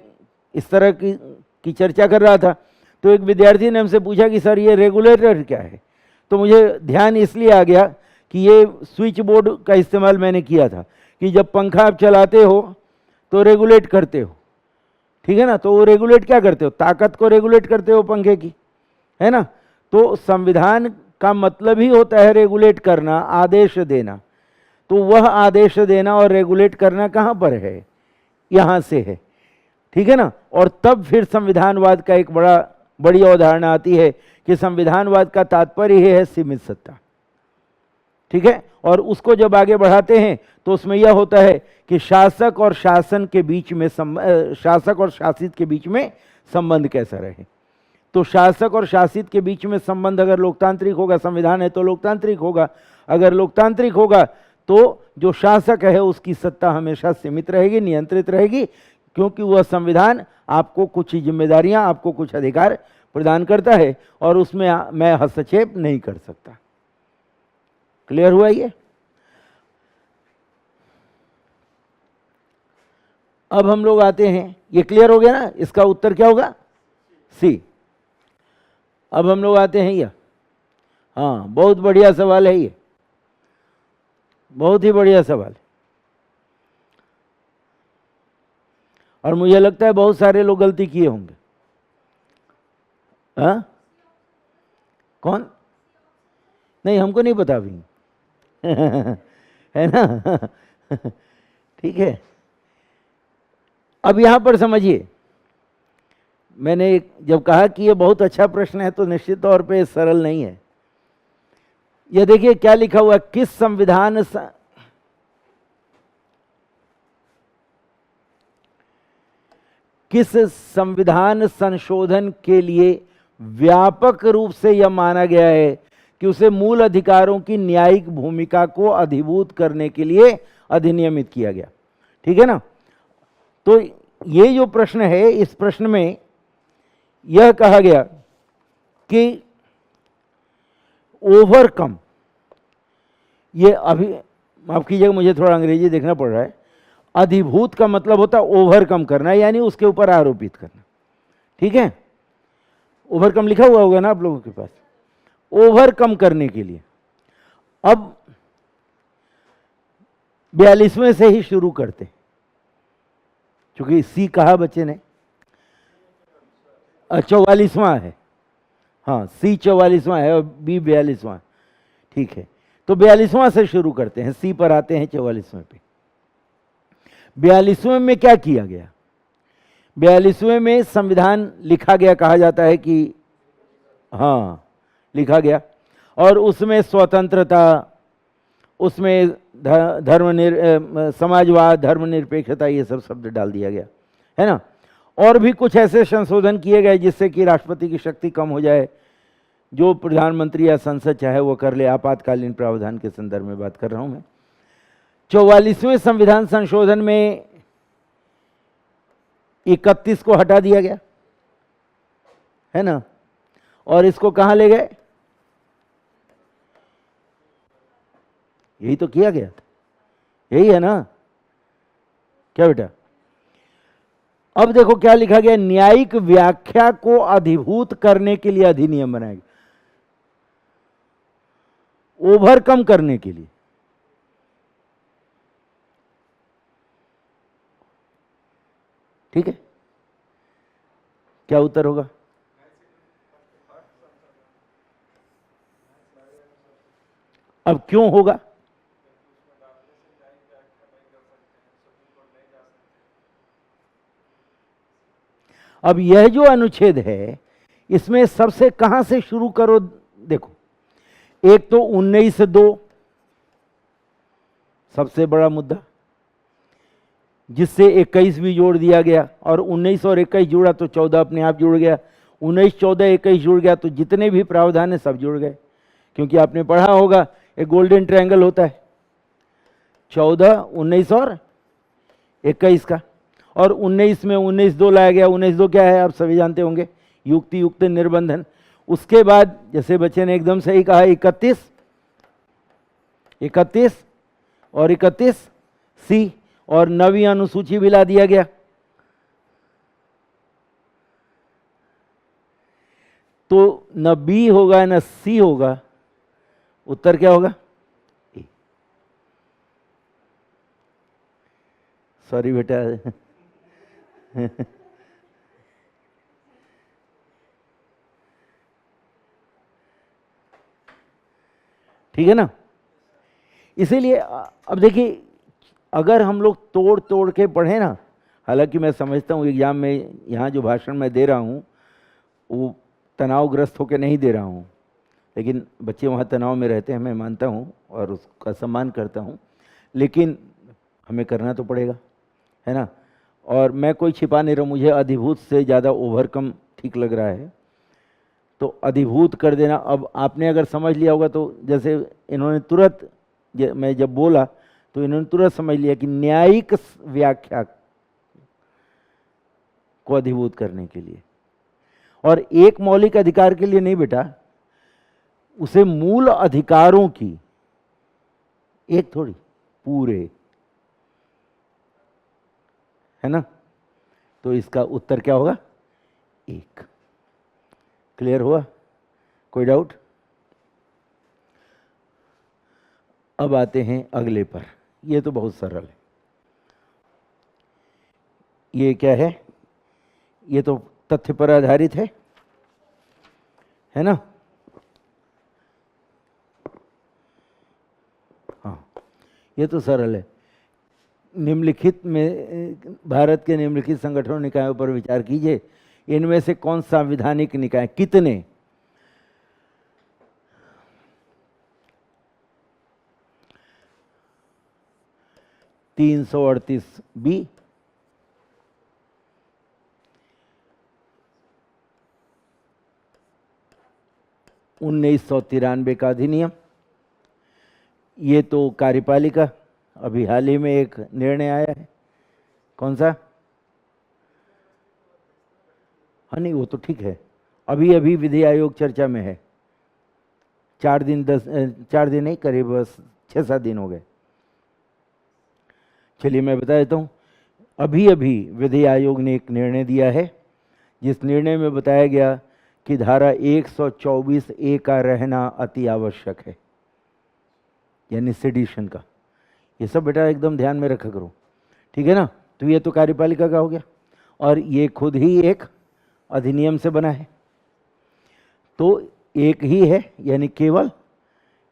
इस तरह की चर्चा कर रहा था तो एक विद्यार्थी ने हमसे पूछा कि सर ये रेगुलेटर क्या है। तो मुझे ध्यान इसलिए आ गया कि ये स्विच बोर्ड का इस्तेमाल मैंने किया था, कि जब पंखा आप चलाते हो तो रेगुलेट करते हो, ठीक है ना। तो वो रेगुलेट क्या करते हो? ताकत को रेगुलेट करते हो पंखे की, है ना। तो संविधान का मतलब ही होता है रेगुलेट करना, आदेश देना। तो वह आदेश देना और रेगुलेट करना कहाँ पर है? यहाँ से है, ठीक है ना। और तब फिर संविधानवाद का एक बड़ी अवधारणा आती है कि संविधानवाद का तात्पर्य है सीमित सत्ता, ठीक है। और उसको जब आगे बढ़ाते हैं तो उसमें यह होता है कि शासक और शासन के बीच में शासक और शासित के बीच में संबंध कैसा रहे। तो शासक और शासित के बीच में संबंध अगर लोकतांत्रिक होगा, संविधान है तो लोकतांत्रिक होगा। अगर लोकतांत्रिक होगा तो जो शासक है उसकी सत्ता हमेशा सीमित रहेगी, नियंत्रित रहेगी, क्योंकि वह संविधान आपको कुछ जिम्मेदारियां, आपको कुछ अधिकार प्रदान करता है और उसमें मैं हस्तक्षेप नहीं कर सकता। क्लियर हुआ ये? अब हम लोग आते हैं, ये क्लियर हो गया ना, इसका उत्तर क्या होगा? सी। अब हम लोग आते हैं ये, हाँ बहुत बढ़िया सवाल है ये, बहुत ही बढ़िया सवाल। और मुझे लगता है बहुत सारे लोग गलती किए होंगे। हाँ कौन? नहीं हमको नहीं पता अभी है ना ठीक है। अब यहां पर समझिए, मैंने जब कहा कि ये बहुत अच्छा प्रश्न है तो निश्चित तौर पे सरल नहीं है। ये देखिए क्या लिखा हुआ, किस संविधान संशोधन के लिए व्यापक रूप से यह माना गया है कि उसे मूल अधिकारों की न्यायिक भूमिका को अधिभूत करने के लिए अधिनियमित किया गया। ठीक है ना। तो ये जो प्रश्न है, इस प्रश्न में यह कहा गया कि ओवरकम, ये अभी माफ कीजिएगा मुझे थोड़ा अंग्रेजी देखना पड़ रहा है, अधिभूत का मतलब होता है ओवरकम करना, यानी उसके ऊपर आरोपित करना। ठीक है, ओवरकम लिखा हुआ होगा ना आप लोगों के पास। ओवरकम करने के लिए अब 42वें से ही शुरू करते, क्योंकि सी कहा बच्चे ने 44वां है, हाँ सी 44वां है और बी 42वां। ठीक है, तो 42वां से शुरू करते हैं, सी पर आते हैं 44वें पे। 42वें में क्या किया गया? 42वें में संविधान लिखा गया, कहा जाता है कि हाँ लिखा गया, और उसमें स्वतंत्रता, उसमें समाजवाद, धर्मनिरपेक्षता, ये सब शब्द डाल दिया गया है ना। और भी कुछ ऐसे संशोधन किए गए जिससे कि राष्ट्रपति की शक्ति कम हो जाए, जो प्रधानमंत्री या संसद चाहे वो कर ले, आपातकालीन प्रावधान के संदर्भ में बात कर रहा हूं मैं। 44वें संविधान संशोधन में 31 को हटा दिया गया है ना, और इसको कहां ले गए? यही तो किया गया था, यही है ना क्या बेटा? अब देखो क्या लिखा गया, न्यायिक व्याख्या को अधिभूत करने के लिए अधिनियम बनाया गया, ओवरकम करने के लिए। ठीक है, क्या उत्तर होगा? अब क्यों होगा? अब यह जो अनुच्छेद है, इसमें सबसे कहां से शुरू करो? देखो, एक तो 19(2) सबसे बड़ा मुद्दा, जिससे 21 भी जोड़ दिया गया, और 19 और 21 जुड़ा तो 14 अपने आप जुड़ गया। 19, 14, 21 जुड़ गया तो जितने भी प्रावधान है सब जुड़ गए, क्योंकि आपने पढ़ा होगा एक गोल्डन ट्रायंगल होता है 14, 19 और 21 का। और 19 में 19(2) लाया गया। 19(2) क्या है आप सभी जानते होंगे, युक्ति युक्त निर्बंधन। उसके बाद जैसे बच्चे ने एकदम सही कहा 31 और 31C, और 9वीं अनुसूची भी ला दिया गया। तो न बी होगा न सी होगा, उत्तर क्या होगा? ए। सॉरी बेटा ठीक है ना। इसीलिए अब देखिए, अगर हम लोग तोड़ तोड़ के पढ़े ना, हालांकि मैं समझता हूँ एग्जाम में यहाँ जो भाषण मैं दे रहा हूँ वो तनावग्रस्त होकर नहीं दे रहा हूँ, लेकिन बच्चे वहाँ तनाव में रहते हैं, मैं मानता हूँ और उसका सम्मान करता हूँ, लेकिन हमें करना तो पड़ेगा, है ना। और मैं कोई छिपा नहीं रहा, मुझे अधिभूत से ज़्यादा ओवरकम ठीक लग रहा है, तो अधिभूत कर देना। अब आपने अगर समझ लिया होगा तो जैसे इन्होंने तुरंत, मैं जब बोला तो इन्होंने तुरंत समझ लिया कि न्यायिक व्याख्या को अधिभूत करने के लिए, और एक मौलिक अधिकार के लिए नहीं बेटा, उसे मूल अधिकारों की, एक थोड़ी, पूरे, है ना। तो इसका उत्तर क्या होगा? एक। क्लियर हुआ? कोई डाउट? अब आते हैं अगले पर। ये तो बहुत सरल है। ये क्या है? ये तो तथ्य पर आधारित है ना? हाँ, ये तो सरल है। निम्नलिखित में भारत के निम्नलिखित संगठनों निकायों पर विचार कीजिए, इनमें से कौन संवैधानिक निकाय, कितने? (338) बी, (1993) का अधिनियम। ये तो कार्यपालिका, अभी हाल ही में एक निर्णय आया है। कौन सा? हाँ नहीं, वो तो ठीक है। अभी अभी विधि आयोग चर्चा में है। 4 दिन 4 दिन नहीं, करीब 6-7 दिन हो गए। चलिए मैं बता देता हूँ। अभी अभी विधि आयोग ने एक निर्णय दिया है, जिस निर्णय में बताया गया कि धारा 124A का रहना अति आवश्यक है, यानी सेडिशन का। ये सब बेटा एकदम ध्यान में रखा करो, ठीक है ना? तो ये तो कार्यपालिका का हो गया, और ये खुद ही एक अधिनियम से बना है, तो एक ही है, यानी केवल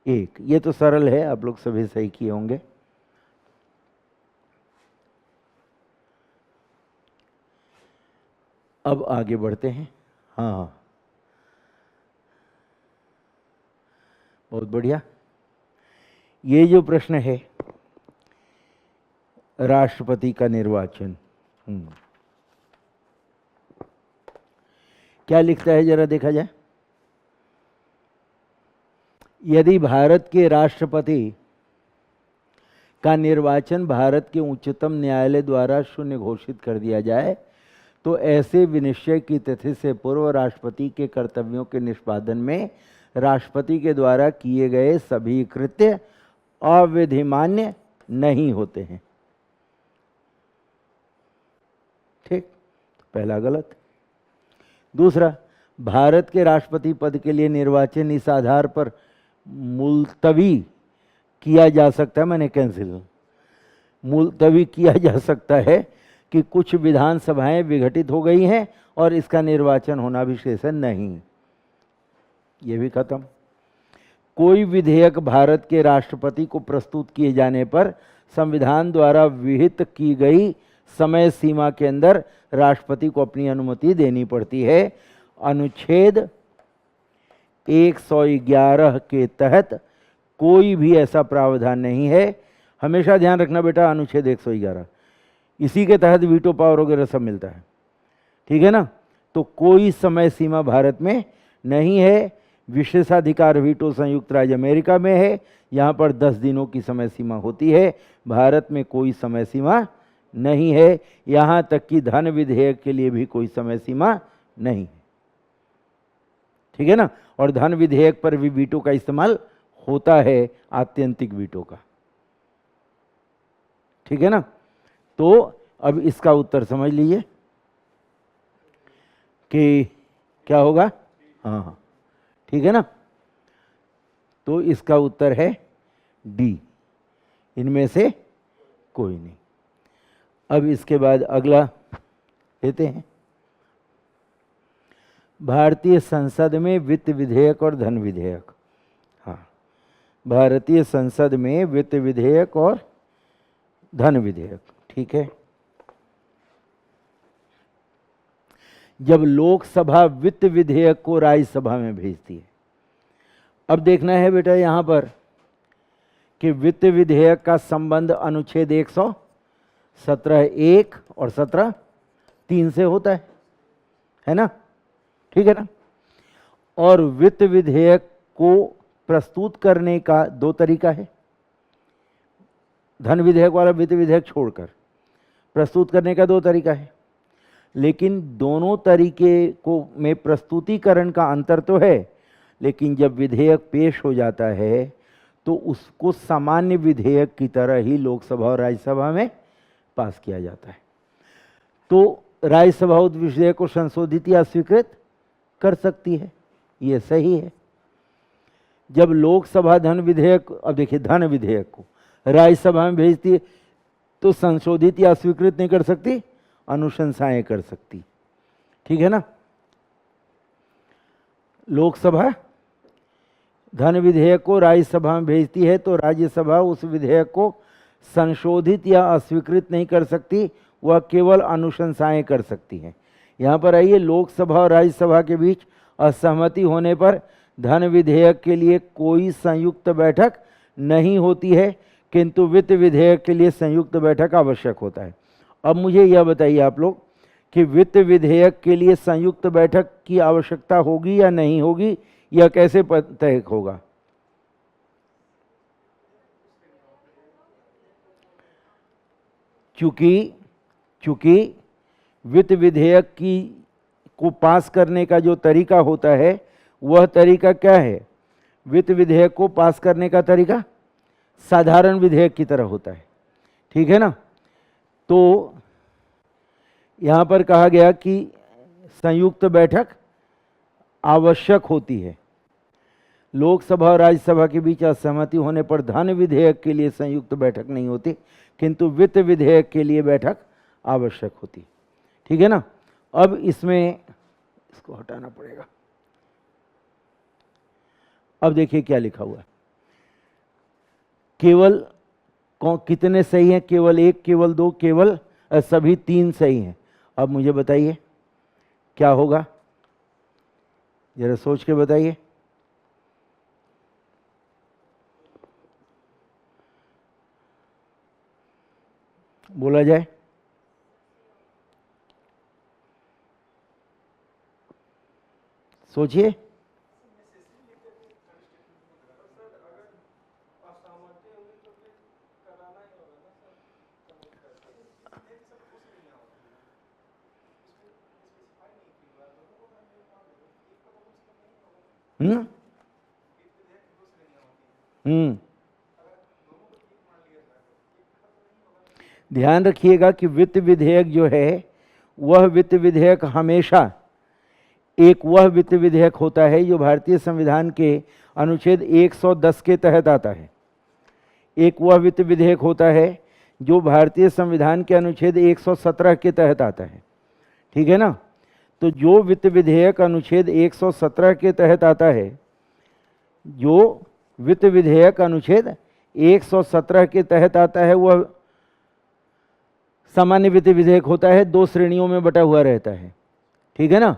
एक। ये तो सरल है, आप लोग सभी सही किए होंगे। अब आगे बढ़ते हैं। हाँ, बहुत बढ़िया। ये जो प्रश्न है राष्ट्रपति का निर्वाचन, क्या लिखता है जरा देखा जाए। यदि भारत के राष्ट्रपति का निर्वाचन भारत के उच्चतम न्यायालय द्वारा शून्य घोषित कर दिया जाए, तो ऐसे विनिश्चय की तिथि से पूर्व राष्ट्रपति के कर्तव्यों के निष्पादन में राष्ट्रपति के द्वारा किए गए सभी कृत्य अविधिमान्य नहीं होते हैं। ठीक, तो पहला गलत। दूसरा, भारत के राष्ट्रपति पद के लिए निर्वाचन इस आधार पर मुलतवी किया जा सकता है, मैंने कैंसिल, मुलतवी किया जा सकता है कि कुछ विधानसभाएं विघटित हो गई हैं और इसका निर्वाचन होना भी शेष नहीं। ये भी खत्म। कोई विधेयक भारत के राष्ट्रपति को प्रस्तुत किए जाने पर संविधान द्वारा विहित की गई समय सीमा के अंदर राष्ट्रपति को अपनी अनुमति देनी पड़ती है। अनुच्छेद 111 के तहत कोई भी ऐसा प्रावधान नहीं है। हमेशा ध्यान रखना बेटा, अनुच्छेद 111, इसी के तहत वीटो पावर वगैरह सब मिलता है, ठीक है ना? तो कोई समय सीमा भारत में नहीं है। विशेषाधिकार वीटो संयुक्त राज्य अमेरिका में है, यहाँ पर 10 दिनों की समय सीमा होती है। भारत में कोई समय सीमा नहीं है, यहाँ तक कि धन विधेयक के लिए भी कोई समय सीमा नहीं है, ठीक है ना? और धन विधेयक पर भी वीटो का इस्तेमाल होता है, आत्यंतिक वीटो का, ठीक है ना? तो अब इसका उत्तर समझ लीजिए कि क्या होगा। हाँ, ठीक है ना? तो इसका उत्तर है डी, इनमें से कोई नहीं। अब इसके बाद अगला लेते हैं। भारतीय संसद में वित्त विधेयक और धन विधेयक। हाँ, भारतीय संसद में वित्त विधेयक और धन विधेयक, ठीक है। जब लोकसभा वित्त विधेयक को राज्यसभा में भेजती है, अब देखना है बेटा यहां पर कि वित्त विधेयक का संबंध अनुच्छेद 117(1) और 17(3) से होता है ना? ठीक है ना? और वित्त विधेयक को प्रस्तुत करने का 2 तरीका है। धन विधेयक वाला वित्त विधेयक छोड़कर प्रस्तुत करने का 2 तरीका है, लेकिन दोनों तरीके को में प्रस्तुतिकरण का अंतर तो है, लेकिन जब विधेयक पेश हो जाता है तो उसको सामान्य विधेयक की तरह ही लोकसभा और राज्यसभा में पास किया जाता है। तो राज्यसभा उस विधेयक को संशोधित या स्वीकृत कर सकती है, ये सही है, जब लोकसभा धन विधेयक, अब देखिए धन विधेयक को राज्यसभा में भेजती है तो संशोधित या स्वीकृत नहीं कर सकती, अनुशंसाएं कर सकती। ठीक है ना। लोकसभा धन विधेयक को राज्यसभा में भेजती है तो राज्यसभा उस विधेयक को संशोधित या अस्वीकृत नहीं कर सकती, वह केवल अनुशंसाएं कर सकती है। यहाँ पर आइए, लोकसभा और राज्यसभा के बीच असहमति होने पर धन विधेयक के लिए कोई संयुक्त बैठक नहीं होती है, किंतु वित्त विधेयक के लिए संयुक्त बैठक आवश्यक होता है। अब मुझे यह बताइए आप लोग कि वित्त विधेयक के लिए संयुक्त बैठक की आवश्यकता होगी या नहीं होगी, यह कैसे तय होगा? चूंकि वित्त विधेयक को पास करने का जो तरीका होता है वह तरीका क्या है? वित्त विधेयक को पास करने का तरीका साधारण विधेयक की तरह होता है। ठीक है ना। तो यहाँ पर कहा गया कि संयुक्त बैठक आवश्यक होती है। लोकसभा और राज्यसभा के बीच असहमति होने पर धन विधेयक के लिए संयुक्त बैठक नहीं होती, किंतु वित्त विधेयक के लिए बैठक आवश्यक होती। ठीक है ना। अब इसमें इसको हटाना पड़ेगा। अब देखिए क्या लिखा हुआ है। केवल कितने सही हैं? केवल एक, केवल दो, केवल सभी तीन सही हैं। अब मुझे बताइए क्या होगा, जरा सोच के बताइए। बोला जाए। सोचिए। ध्यान रखिएगा कि वित्त विधेयक जो है वह वित्त विधेयक हमेशा एक वह वित्त विधेयक होता है जो भारतीय संविधान के अनुच्छेद 110 के तहत आता है। एक वह वित्त विधेयक होता है जो भारतीय संविधान के अनुच्छेद 117 के तहत आता है। ठीक है ना। तो जो वित्त विधेयक अनुच्छेद 117 के तहत आता है, जो वित्त विधेयक अनुच्छेद 117 के तहत आता है वह सामान्य वित्त विधेयक होता है, दो श्रेणियों में बटा हुआ रहता है। ठीक है ना।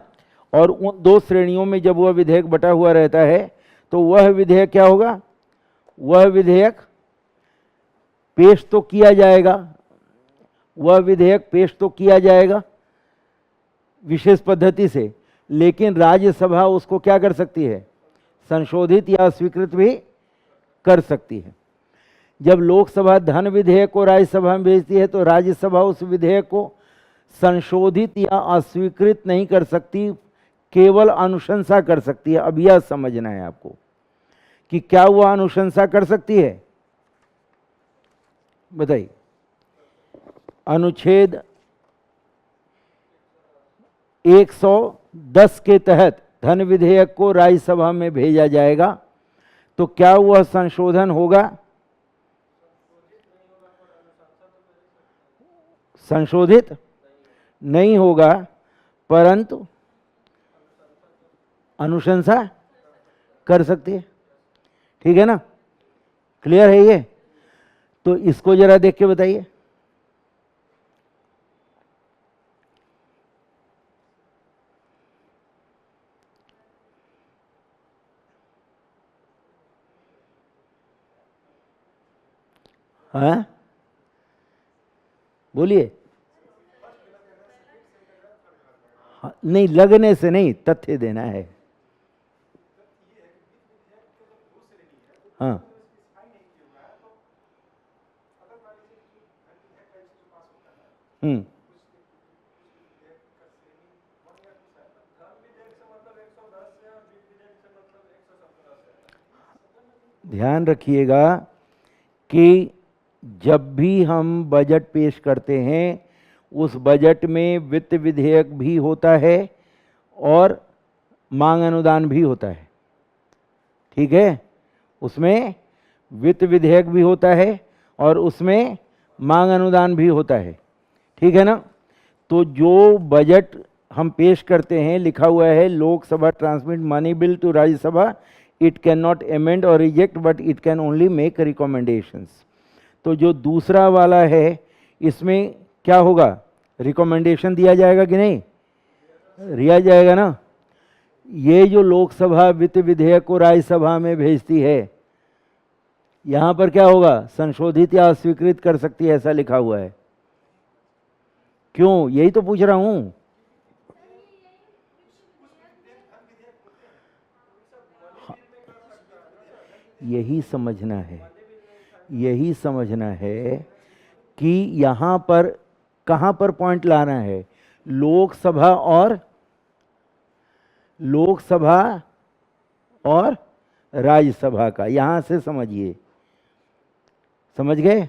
और उन दो श्रेणियों में जब वह विधेयक बटा हुआ रहता है तो वह विधेयक क्या होगा? वह विधेयक पेश तो किया जाएगा, वह विधेयक पेश तो किया जाएगा विशेष पद्धति से, लेकिन राज्यसभा उसको क्या कर सकती है? संशोधित या स्वीकृत भी कर सकती है। जब लोकसभा धन विधेयक को राज्यसभा में भेजती है तो राज्यसभा उस विधेयक को संशोधित या अस्वीकृत नहीं कर सकती, केवल अनुशंसा कर सकती है। अब यह समझना है आपको कि क्या वह अनुशंसा कर सकती है। बताइए। अनुच्छेद 110 के तहत धन विधेयक को राज्यसभा में भेजा जाएगा तो क्या वह संशोधन होगा? संशोधित नहीं होगा, परंतु अनुशंसा कर सकती है। ठीक है ना। क्लियर है ये? तो इसको जरा देख के बताइए। हाँ बोलिए। हाँ, नहीं, लगने से नहीं, तथ्य देना है। हाँ ध्यान रखिएगा कि जब भी हम बजट पेश करते हैं उस बजट में वित्त विधेयक भी होता है और मांग अनुदान भी होता है। ठीक है। उसमें वित्त विधेयक भी होता है और उसमें मांग अनुदान भी होता है, ठीक है ना। तो जो बजट हम पेश करते हैं, लिखा हुआ है Lok Sabha transmit money bill to Rajya Sabha, it can not amend और reject but it can only make recommendations. तो जो दूसरा वाला है इसमें क्या होगा, रिकमेंडेशन दिया जाएगा कि नहीं, दिया जाएगा ना। ये जो लोकसभा वित्त विधेयक को राज्यसभा में भेजती है, यहां पर क्या होगा, संशोधित या अस्वीकृत कर सकती है, ऐसा लिखा हुआ है। क्यों, यही तो पूछ रहा हूं। यही समझना है, यही समझना है कि यहां पर कहां पर पॉइंट लाना है, लोकसभा और राज्यसभा का, यहां से समझिए, समझ गए।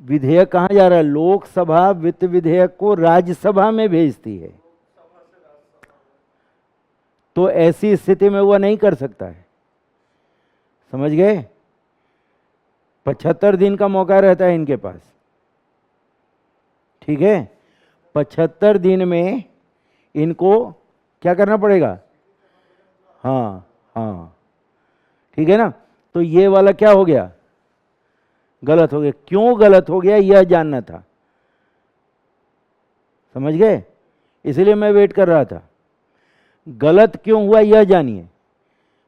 विधेयक कहां जा रहा है, लोकसभा वित्त विधेयक को राज्यसभा में भेजती है, तो ऐसी स्थिति में वह नहीं कर सकता है, समझ गए। 75 दिन का मौका रहता है इनके पास, ठीक है। 75 दिन में इनको क्या करना पड़ेगा, हाँ हाँ, ठीक है ना। तो ये वाला क्या हो गया, गलत हो गया। क्यों गलत हो गया यह जानना था, समझ गए, इसलिए मैं वेट कर रहा था। गलत क्यों हुआ यह जानिए,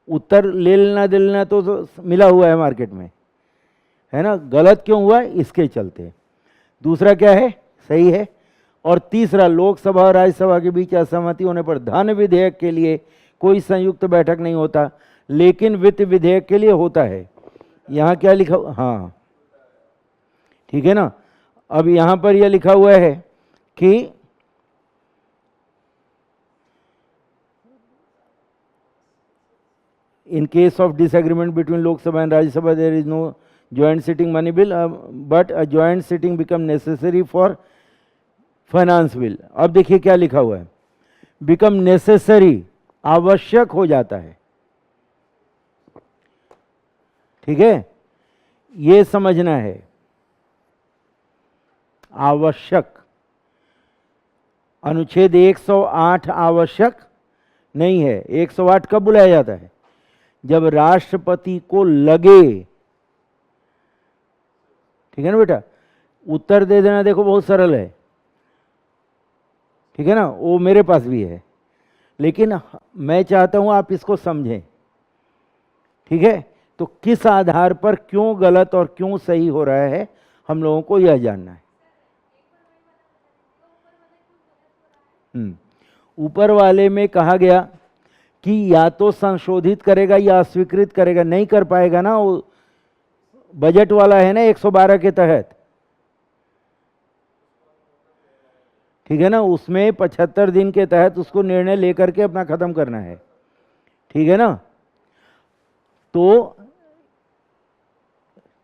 उत्तर ले लेना दे लेना तो मिला हुआ है मार्केट में, है ना। गलत क्यों हुआ इसके चलते। दूसरा क्या है, सही है। और तीसरा, लोकसभा और राज्यसभा के बीच असहमति होने पर धन विधेयक के लिए कोई संयुक्त बैठक नहीं होता, लेकिन वित्त विधेयक के लिए होता है। यहां क्या लिखा, हाँ ठीक है ना। अब यहां पर यह लिखा हुआ है कि in case of disagreement between Lok Sabha and Rajya Sabha, there is no joint sitting money bill, but a joint sitting become necessary for finance bill. अब देखिए क्या लिखा हुआ है, become necessary, आवश्यक हो जाता है, ठीक है, ये समझना है। आवश्यक, अनुच्छेद 108 आवश्यक नहीं है। 108 कब बुलाया जाता है, जब राष्ट्रपति को लगे, ठीक है ना बेटा। उत्तर दे देना देखो बहुत सरल है, ठीक है ना, वो मेरे पास भी है, लेकिन मैं चाहता हूं आप इसको समझें, ठीक है। तो किस आधार पर क्यों गलत और क्यों सही हो रहा है, हम लोगों को यह जानना है। ऊपर वाले में कहा गया कि या तो संशोधित करेगा या अस्वीकृत करेगा, नहीं कर पाएगा ना, वो बजट वाला है ना 112 के तहत, ठीक है ना, उसमें 75 दिन के तहत उसको निर्णय लेकर के अपना खत्म करना है, ठीक है ना। तो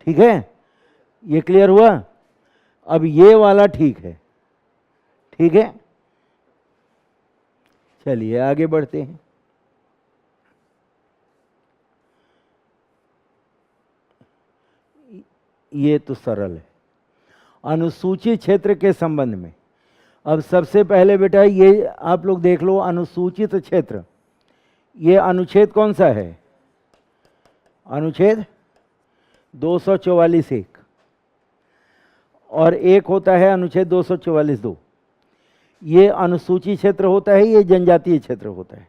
ठीक है, ये क्लियर हुआ। अब ये वाला ठीक है, ठीक है, चलिए आगे बढ़ते हैं। ये तो सरल है। अनुसूचित क्षेत्र के संबंध में अब सबसे पहले बेटा ये आप लोग देख लो, अनुसूचित क्षेत्र, ये अनुच्छेद कौन सा है, अनुच्छेद 244(1) और एक होता है अनुच्छेद 244(2). ये अनुसूचित क्षेत्र होता है, ये जनजातीय क्षेत्र होता है,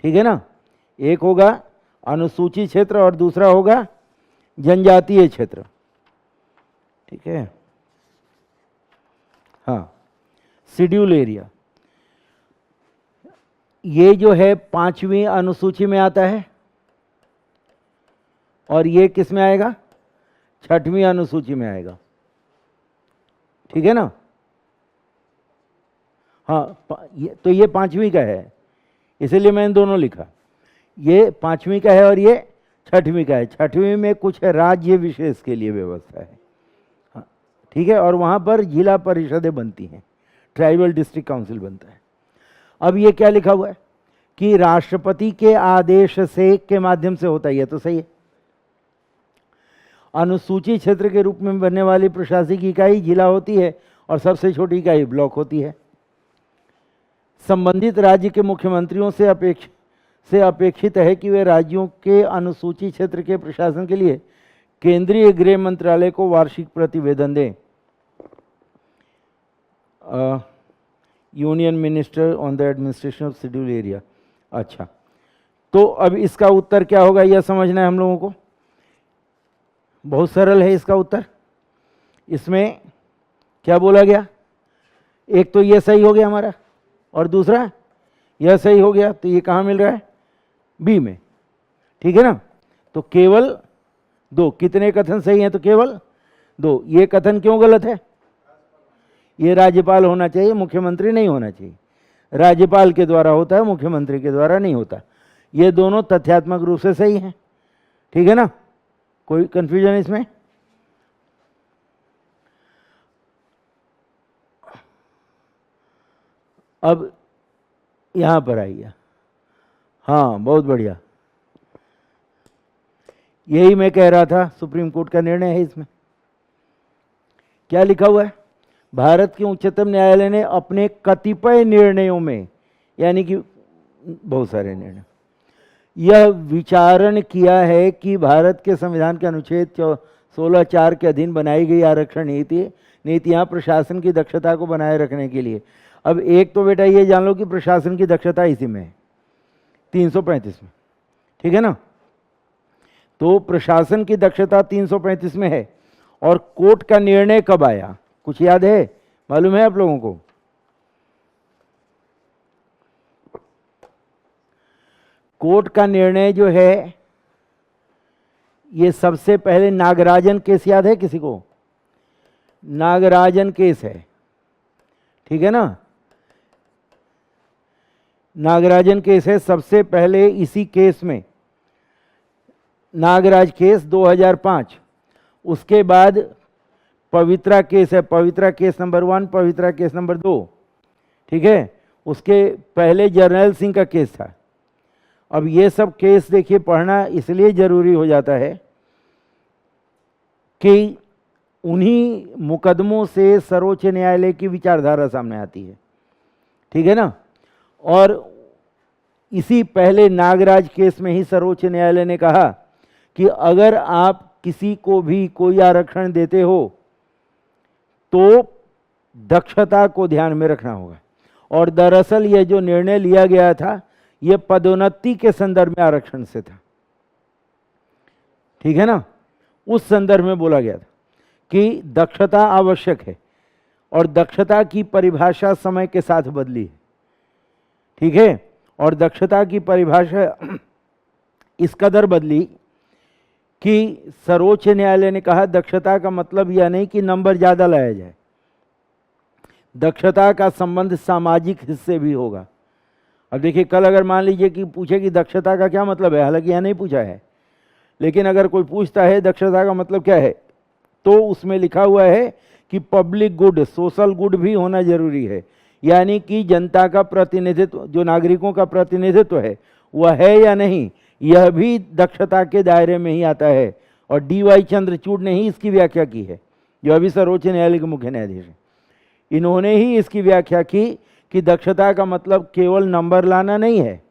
ठीक है ना। एक होगा अनुसूचित क्षेत्र और दूसरा होगा जनजातीय क्षेत्र, ठीक है। हाँ, शेड्यूल एरिया, ये जो है 5वीं अनुसूची में आता है और ये किस में आएगा, 6वीं अनुसूची में आएगा, ठीक है ना। हाँ, तो ये 5वीं का है, इसलिए मैंने दोनों लिखा, ये 5वीं का है और ये 6वीं का है। 6वीं में कुछ है राज्य विशेष के लिए व्यवस्था है, हाँ ठीक है, और वहाँ पर जिला परिषदें बनती हैं, ट्राइबल डिस्ट्रिक्ट काउंसिल बनता है। अब ये क्या लिखा हुआ है कि राष्ट्रपति के आदेश से के माध्यम से होता है, ये तो सही है, अनुसूची क्षेत्र के रूप में बनने वाली प्रशासनिक इकाई जिला होती है और सबसे छोटी इकाई ब्लॉक होती है। संबंधित राज्य के मुख्यमंत्रियों से अपेक्षित है कि वे राज्यों के अनुसूची क्षेत्र के प्रशासन के लिए केंद्रीय गृह मंत्रालय को वार्षिक प्रतिवेदन दें। Union minister on the administration of schedule area. अच्छा, तो अब इसका उत्तर क्या होगा यह समझना है हम लोगों को। बहुत सरल है इसका उत्तर। इसमें क्या बोला गया, एक तो ये सही हो गया हमारा और दूसरा यह सही हो गया, तो ये कहाँ मिल रहा है, बी में। ठीक है ना, तो केवल दो, कितने कथन सही हैं, तो केवल दो। ये कथन क्यों गलत है, ये राज्यपाल होना चाहिए, मुख्यमंत्री नहीं होना चाहिए। राज्यपाल के द्वारा होता है, मुख्यमंत्री के द्वारा नहीं होता। ये दोनों तथ्यात्मक रूप से सही हैं। ठीक है ना, कोई कंफ्यूजन इसमें। अब यहां पर आइए। हाँ, बहुत बढ़िया, यही मैं कह रहा था, सुप्रीम कोर्ट का निर्णय है इसमें। क्या लिखा हुआ है, भारत के उच्चतम न्यायालय ने अपने कतिपय निर्णयों में, यानी कि बहुत सारे निर्णय, यह विचारण किया है कि भारत के संविधान के अनुच्छेद 16(4) के अधीन बनाई गई आरक्षण नीतियां प्रशासन की दक्षता को बनाए रखने के लिए। अब एक तो बेटा ये जान लो कि प्रशासन की दक्षता इसी में है, 335 में। ठीक है ना, तो प्रशासन की दक्षता 335 में है। और कोर्ट का निर्णय कब आया, कुछ याद है, मालूम है आप लोगों को? कोर्ट का निर्णय जो है, ये सबसे पहले नागराजन केस याद है किसी को? नागराजन केस है, ठीक है ना, नागराजन केस है। सबसे पहले इसी केस में, नागराज केस 2005, उसके बाद पवित्रा केस है, पवित्रा केस नंबर 1, पवित्रा केस नंबर 2। ठीक है, उसके पहले जर्नैल सिंह का केस था। अब ये सब केस देखिए पढ़ना इसलिए जरूरी हो जाता है कि उन्हीं मुकदमों से सर्वोच्च न्यायालय की विचारधारा सामने आती है। ठीक है ना, और इसी पहले नागराज केस में ही सर्वोच्च न्यायालय ने कहा कि अगर आप किसी को भी कोई आरक्षण देते हो तो दक्षता को ध्यान में रखना होगा। और दरअसल यह जो निर्णय लिया गया था, यह पदोन्नति के संदर्भ में आरक्षण से था। ठीक है ना, उस संदर्भ में बोला गया था कि दक्षता आवश्यक है, और दक्षता की परिभाषा समय के साथ बदली है। ठीक है, और दक्षता की परिभाषा इस कदर बदली कि सर्वोच्च न्यायालय ने कहा दक्षता का मतलब यह नहीं कि नंबर ज्यादा लाया जाए, दक्षता का संबंध सामाजिक हिस्से भी होगा। अब देखिए, कल अगर मान लीजिए कि पूछे कि दक्षता का क्या मतलब है, हालांकि यह नहीं पूछा है, लेकिन अगर कोई पूछता है दक्षता का मतलब क्या है, तो उसमें लिखा हुआ है कि पब्लिक गुड, सोशल गुड भी होना जरूरी है। यानी कि जनता का प्रतिनिधित्व, जो नागरिकों का प्रतिनिधित्व है वह है या नहीं, यह भी दक्षता के दायरे में ही आता है। और डी.वाई. चंद्रचूड़ ने ही इसकी व्याख्या की है, जो अभी सर्वोच्च न्यायालय के मुख्य न्यायाधीश हैं। इन्होंने ही इसकी व्याख्या की कि दक्षता का मतलब केवल नंबर लाना नहीं है,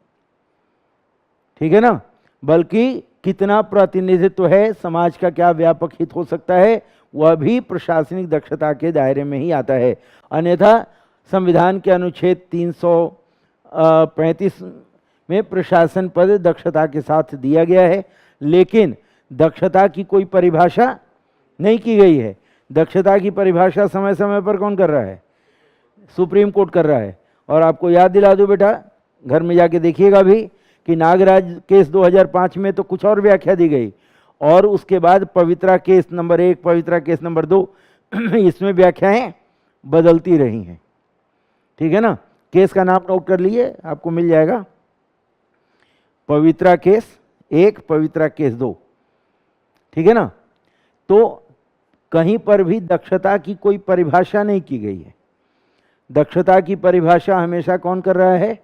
ठीक है ना, बल्कि कितना प्रतिनिधित्व है, समाज का क्या व्यापक हित हो सकता है, वह भी प्रशासनिक दक्षता के दायरे में ही आता है। अन्यथा संविधान के अनुच्छेद 335 में प्रशासन पद दक्षता के साथ दिया गया है, लेकिन दक्षता की कोई परिभाषा नहीं की गई है। दक्षता की परिभाषा समय समय पर कौन कर रहा है? सुप्रीम कोर्ट कर रहा है। और आपको याद दिला दूं बेटा, घर में जाके देखिएगा भी कि नागराज केस 2005 में तो कुछ और व्याख्या दी गई, और उसके बाद पवित्रा केस नंबर 1, पवित्रा केस नंबर 2 इसमें व्याख्याएं बदलती रही हैं। ठीक है ना, केस का नाम नोट कर लिए, आपको मिल जाएगा, पवित्रा केस 1, पवित्रा केस 2। ठीक है ना, तो कहीं पर भी दक्षता की कोई परिभाषा नहीं की गई है। दक्षता की परिभाषा हमेशा कौन कर रहा है?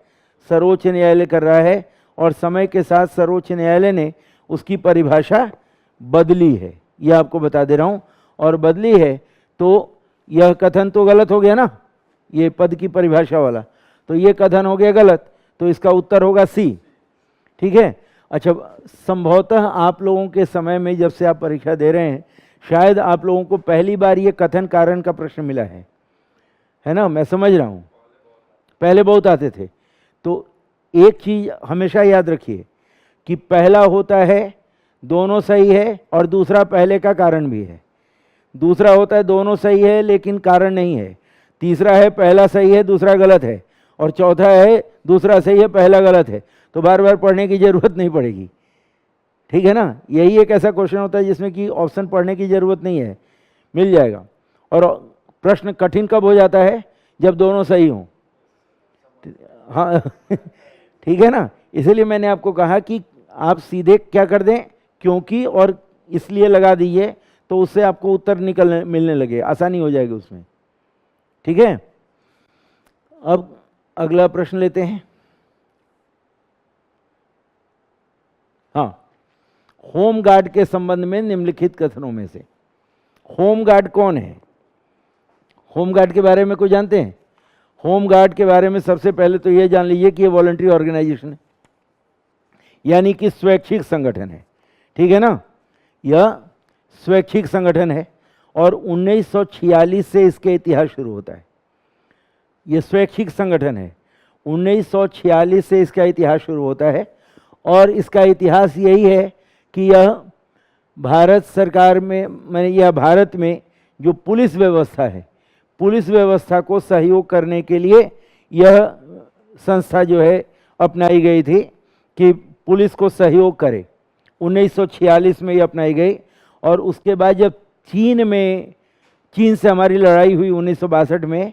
सर्वोच्च न्यायालय कर रहा है, और समय के साथ सर्वोच्च न्यायालय ने उसकी परिभाषा बदली है, यह आपको बता दे रहा हूं, और बदली है तो यह कथन तो गलत हो गया ना, ये पद की परिभाषा वाला, तो ये कथन हो गया गलत, तो इसका उत्तर होगा सी। ठीक है। अच्छा, संभवतः आप लोगों के समय में जब से आप परीक्षा दे रहे हैं, शायद आप लोगों को पहली बार ये कथन कारण का प्रश्न मिला है ना, मैं समझ रहा हूँ, पहले बहुत आते थे। तो एक चीज हमेशा याद रखिए कि पहला होता है दोनों सही है, और दूसरा पहले का कारण भी है। दूसरा होता है दोनों सही है लेकिन कारण नहीं है। तीसरा है पहला सही है दूसरा गलत है, और चौथा है दूसरा सही है पहला गलत है। तो बार बार पढ़ने की जरूरत नहीं पड़ेगी। ठीक है ना, यही एक ऐसा क्वेश्चन होता है जिसमें कि ऑप्शन पढ़ने की जरूरत नहीं है, मिल जाएगा। और प्रश्न कठिन कब हो जाता है? जब दोनों सही हों। हाँ ठीक है ना, इसलिए मैंने आपको कहा कि आप सीधे क्या कर दें, क्योंकि और इसलिए लगा दीजिए, तो उससे आपको उत्तर मिलने लगे, आसानी हो जाएगी उसमें। ठीक है। अब अगला प्रश्न लेते हैं। हाँ, होम गार्ड के संबंध में निम्नलिखित कथनों में से, होम गार्ड कौन है? होम गार्ड के बारे में कोई जानते हैं? होम गार्ड के बारे में सबसे पहले तो यह जान लीजिए कि ये वॉलंटरी ऑर्गेनाइजेशन है, यानी कि स्वैच्छिक संगठन है। ठीक है ना, यह स्वैच्छिक संगठन है, और 1946 से इसके इतिहास शुरू होता है। यह स्वैच्छिक संगठन है, 1946 से इसका इतिहास शुरू होता है, और इसका इतिहास यही है कि यह भारत सरकार में यह भारत में जो पुलिस व्यवस्था है, पुलिस व्यवस्था को सहयोग करने के लिए यह संस्था जो है अपनाई गई थी कि पुलिस को सहयोग करे। 1946 में ये अपनाई गई, और उसके बाद जब चीन से हमारी लड़ाई हुई 1962 में,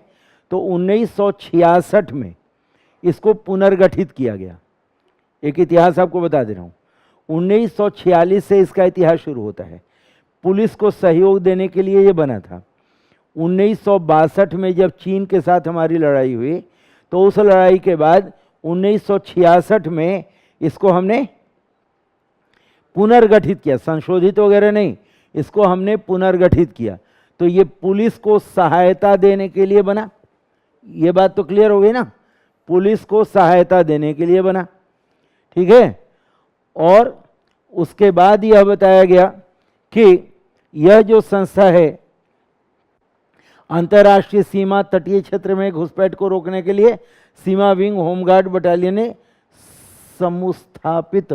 तो 1966 में इसको पुनर्गठित किया गया। एक इतिहास आपको बता दे रहा हूँ, 1946 से इसका इतिहास शुरू होता है। पुलिस को सहयोग देने के लिए ये बना था। 1962 में जब चीन के साथ हमारी लड़ाई हुई, तो उस लड़ाई के बाद 1966 में इसको हमने पुनर्गठित किया, संशोधित वगैरह नहीं, इसको हमने पुनर्गठित किया। तो ये पुलिस को सहायता देने के लिए बना। ये बात तो क्लियर हो गई ना, पुलिस को सहायता देने के लिए बना। ठीक है। और उसके बाद यह बताया गया कि यह जो संस्था है अंतर्राष्ट्रीय सीमा तटीय क्षेत्र में घुसपैठ को रोकने के लिए सीमा विंग होमगार्ड बटालियन ने समुस्थापित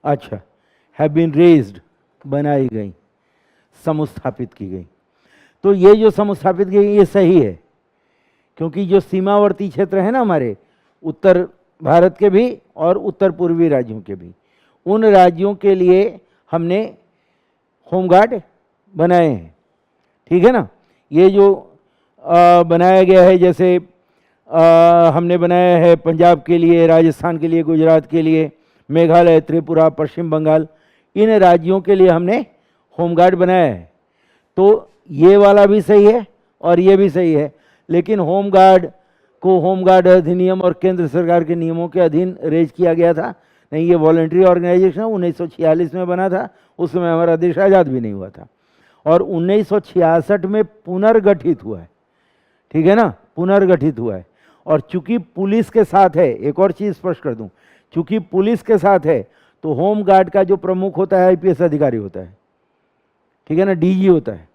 अच्छा, हैव बीन रेज्ड, बनाई गई, समुस्थापित की गई। तो ये जो समुस्थापित की गई ये सही है, क्योंकि जो सीमावर्ती क्षेत्र है ना हमारे उत्तर भारत के भी और उत्तर पूर्वी राज्यों के भी, उन राज्यों के लिए हमने होमगार्ड बनाए हैं। ठीक है ना, ये जो बनाया गया है, जैसे हमने बनाया है पंजाब के लिए, राजस्थान के लिए, गुजरात के लिए, मेघालय, त्रिपुरा, पश्चिम बंगाल, इन राज्यों के लिए हमने होमगार्ड बनाया है। तो ये वाला भी सही है और ये भी सही है, लेकिन होमगार्ड को होमगार्ड अधिनियम और केंद्र सरकार के नियमों के अधीन रेज किया गया था। नहीं, ये वॉलंटरी ऑर्गेनाइजेशन 1946 में बना था, उस समय हमारा देश आज़ाद भी नहीं हुआ था, और 1966 में पुनर्गठित हुआ है। ठीक है ना, पुनर्गठित हुआ है। और चूंकि पुलिस के साथ है, एक और चीज़ स्पष्ट कर दूं, चूंकि पुलिस के साथ है तो होमगार्ड का जो प्रमुख होता है आईपीएस अधिकारी होता है। ठीक है ना, डीजी होता है।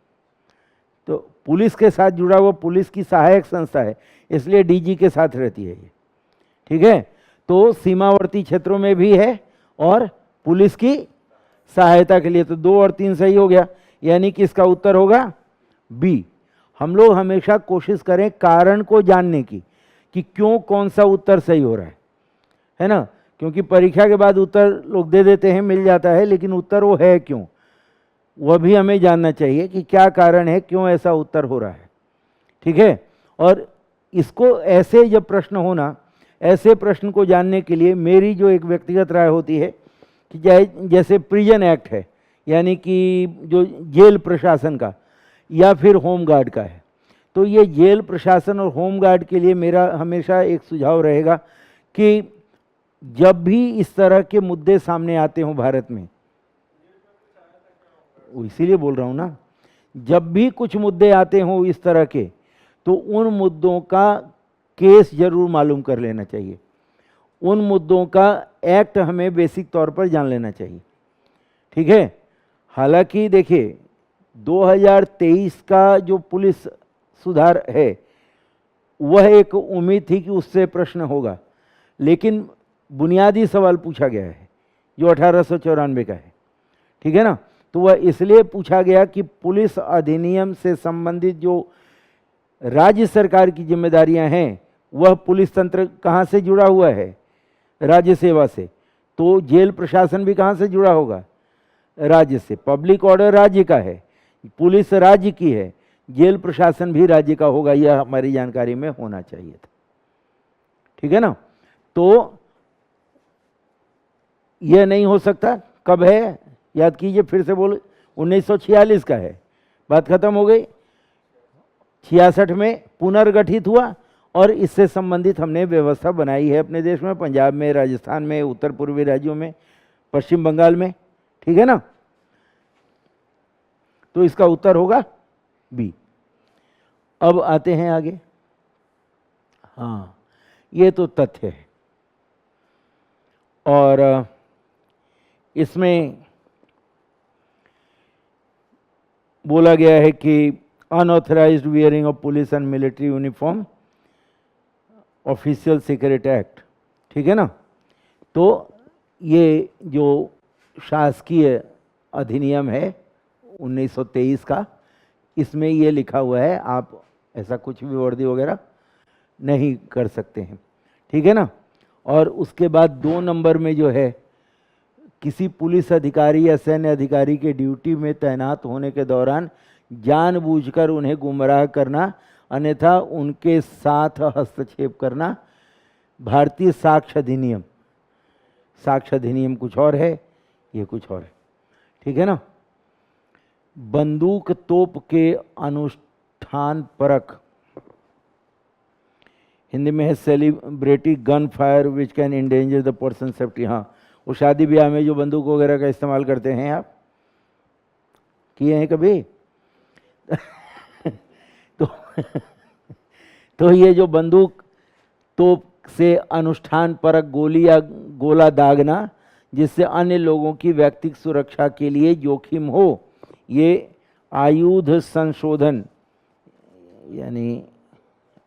तो पुलिस के साथ जुड़ा हुआ पुलिस की सहायक संस्था है, इसलिए डीजी के साथ रहती है ये। ठीक है, तो सीमावर्ती क्षेत्रों में भी है और पुलिस की सहायता के लिए। तो 2 और 3 सही हो गया, यानी कि इसका उत्तर होगा बी। हम लोग हमेशा कोशिश करें कारण को जानने की कि क्यों कौन सा उत्तर सही हो रहा है ना, क्योंकि परीक्षा के बाद उत्तर लोग दे देते हैं, मिल जाता है, लेकिन उत्तर वो है क्यों, वह भी हमें जानना चाहिए कि क्या कारण है, क्यों ऐसा उत्तर हो रहा है। ठीक है, और इसको ऐसे जब प्रश्न होना, ऐसे प्रश्न को जानने के लिए मेरी जो एक व्यक्तिगत राय होती है कि जैसे प्रिजन एक्ट है, यानी कि जो जेल प्रशासन का, या फिर होमगार्ड का है, तो ये जेल प्रशासन और होमगार्ड के लिए मेरा हमेशा एक सुझाव रहेगा कि जब भी इस तरह के मुद्दे सामने आते हों भारत में, इसीलिए बोल रहा हूं ना, जब भी कुछ मुद्दे आते हों इस तरह के, तो उन मुद्दों का केस जरूर मालूम कर लेना चाहिए, उन मुद्दों का एक्ट हमें बेसिक तौर पर जान लेना चाहिए। ठीक है। हालांकि देखिए 2023 का जो पुलिस सुधार है वह एक उम्मीद थी कि उससे प्रश्न होगा, लेकिन बुनियादी सवाल पूछा गया है जो 1894 का है। ठीक है ना। तो वह इसलिए पूछा गया कि पुलिस अधिनियम से संबंधित जो राज्य सरकार की जिम्मेदारियां हैं वह पुलिस तंत्र कहाँ से जुड़ा हुआ है, राज्य सेवा से, तो जेल प्रशासन भी कहाँ से जुड़ा होगा, राज्य से। पब्लिक ऑर्डर राज्य का है, पुलिस राज्य की है, जेल प्रशासन भी राज्य का होगा, यह हमारी जानकारी में होना चाहिए था। ठीक है ना। तो यह नहीं हो सकता, कब है याद कीजिए, फिर से बोलो, 1946 का है, बात खत्म हो गई। 66 में पुनर्गठित हुआ और इससे संबंधित हमने व्यवस्था बनाई है अपने देश में, पंजाब में, राजस्थान में, उत्तर पूर्वी राज्यों में, पश्चिम बंगाल में। ठीक है ना। तो इसका उत्तर होगा बी। अब आते हैं आगे। हाँ, ये तो तथ्य है और इसमें बोला गया है कि unauthorised wearing of police and military uniform, official secret act. ठीक है ना। तो ये जो शासकीय अधिनियम है 1923 का, इसमें ये लिखा हुआ है, आप ऐसा कुछ भी वर्दी वगैरह नहीं कर सकते हैं। ठीक है ना। और उसके बाद 2 नंबर में जो है, किसी पुलिस अधिकारी या सैन्य अधिकारी के ड्यूटी में तैनात होने के दौरान जानबूझकर उन्हें गुमराह करना, अन्यथा उनके साथ हस्तक्षेप करना, भारतीय साक्ष्य अधिनियम। साक्ष्य अधिनियम कुछ और है, ये कुछ और है। ठीक है ना। बंदूक तोप के अनुष्ठान परक, हिंदी में है celebrity gun fire which can endanger the person safety. हाँ, वो शादी ब्याह में जो बंदूक वगैरह का इस्तेमाल करते हैं, आप किए हैं कभी? तो ये जो बंदूक तोप से अनुष्ठान परक गोली या गोला दागना जिससे अन्य लोगों की व्यक्तिगत सुरक्षा के लिए जोखिम हो, ये आयुध संशोधन, यानी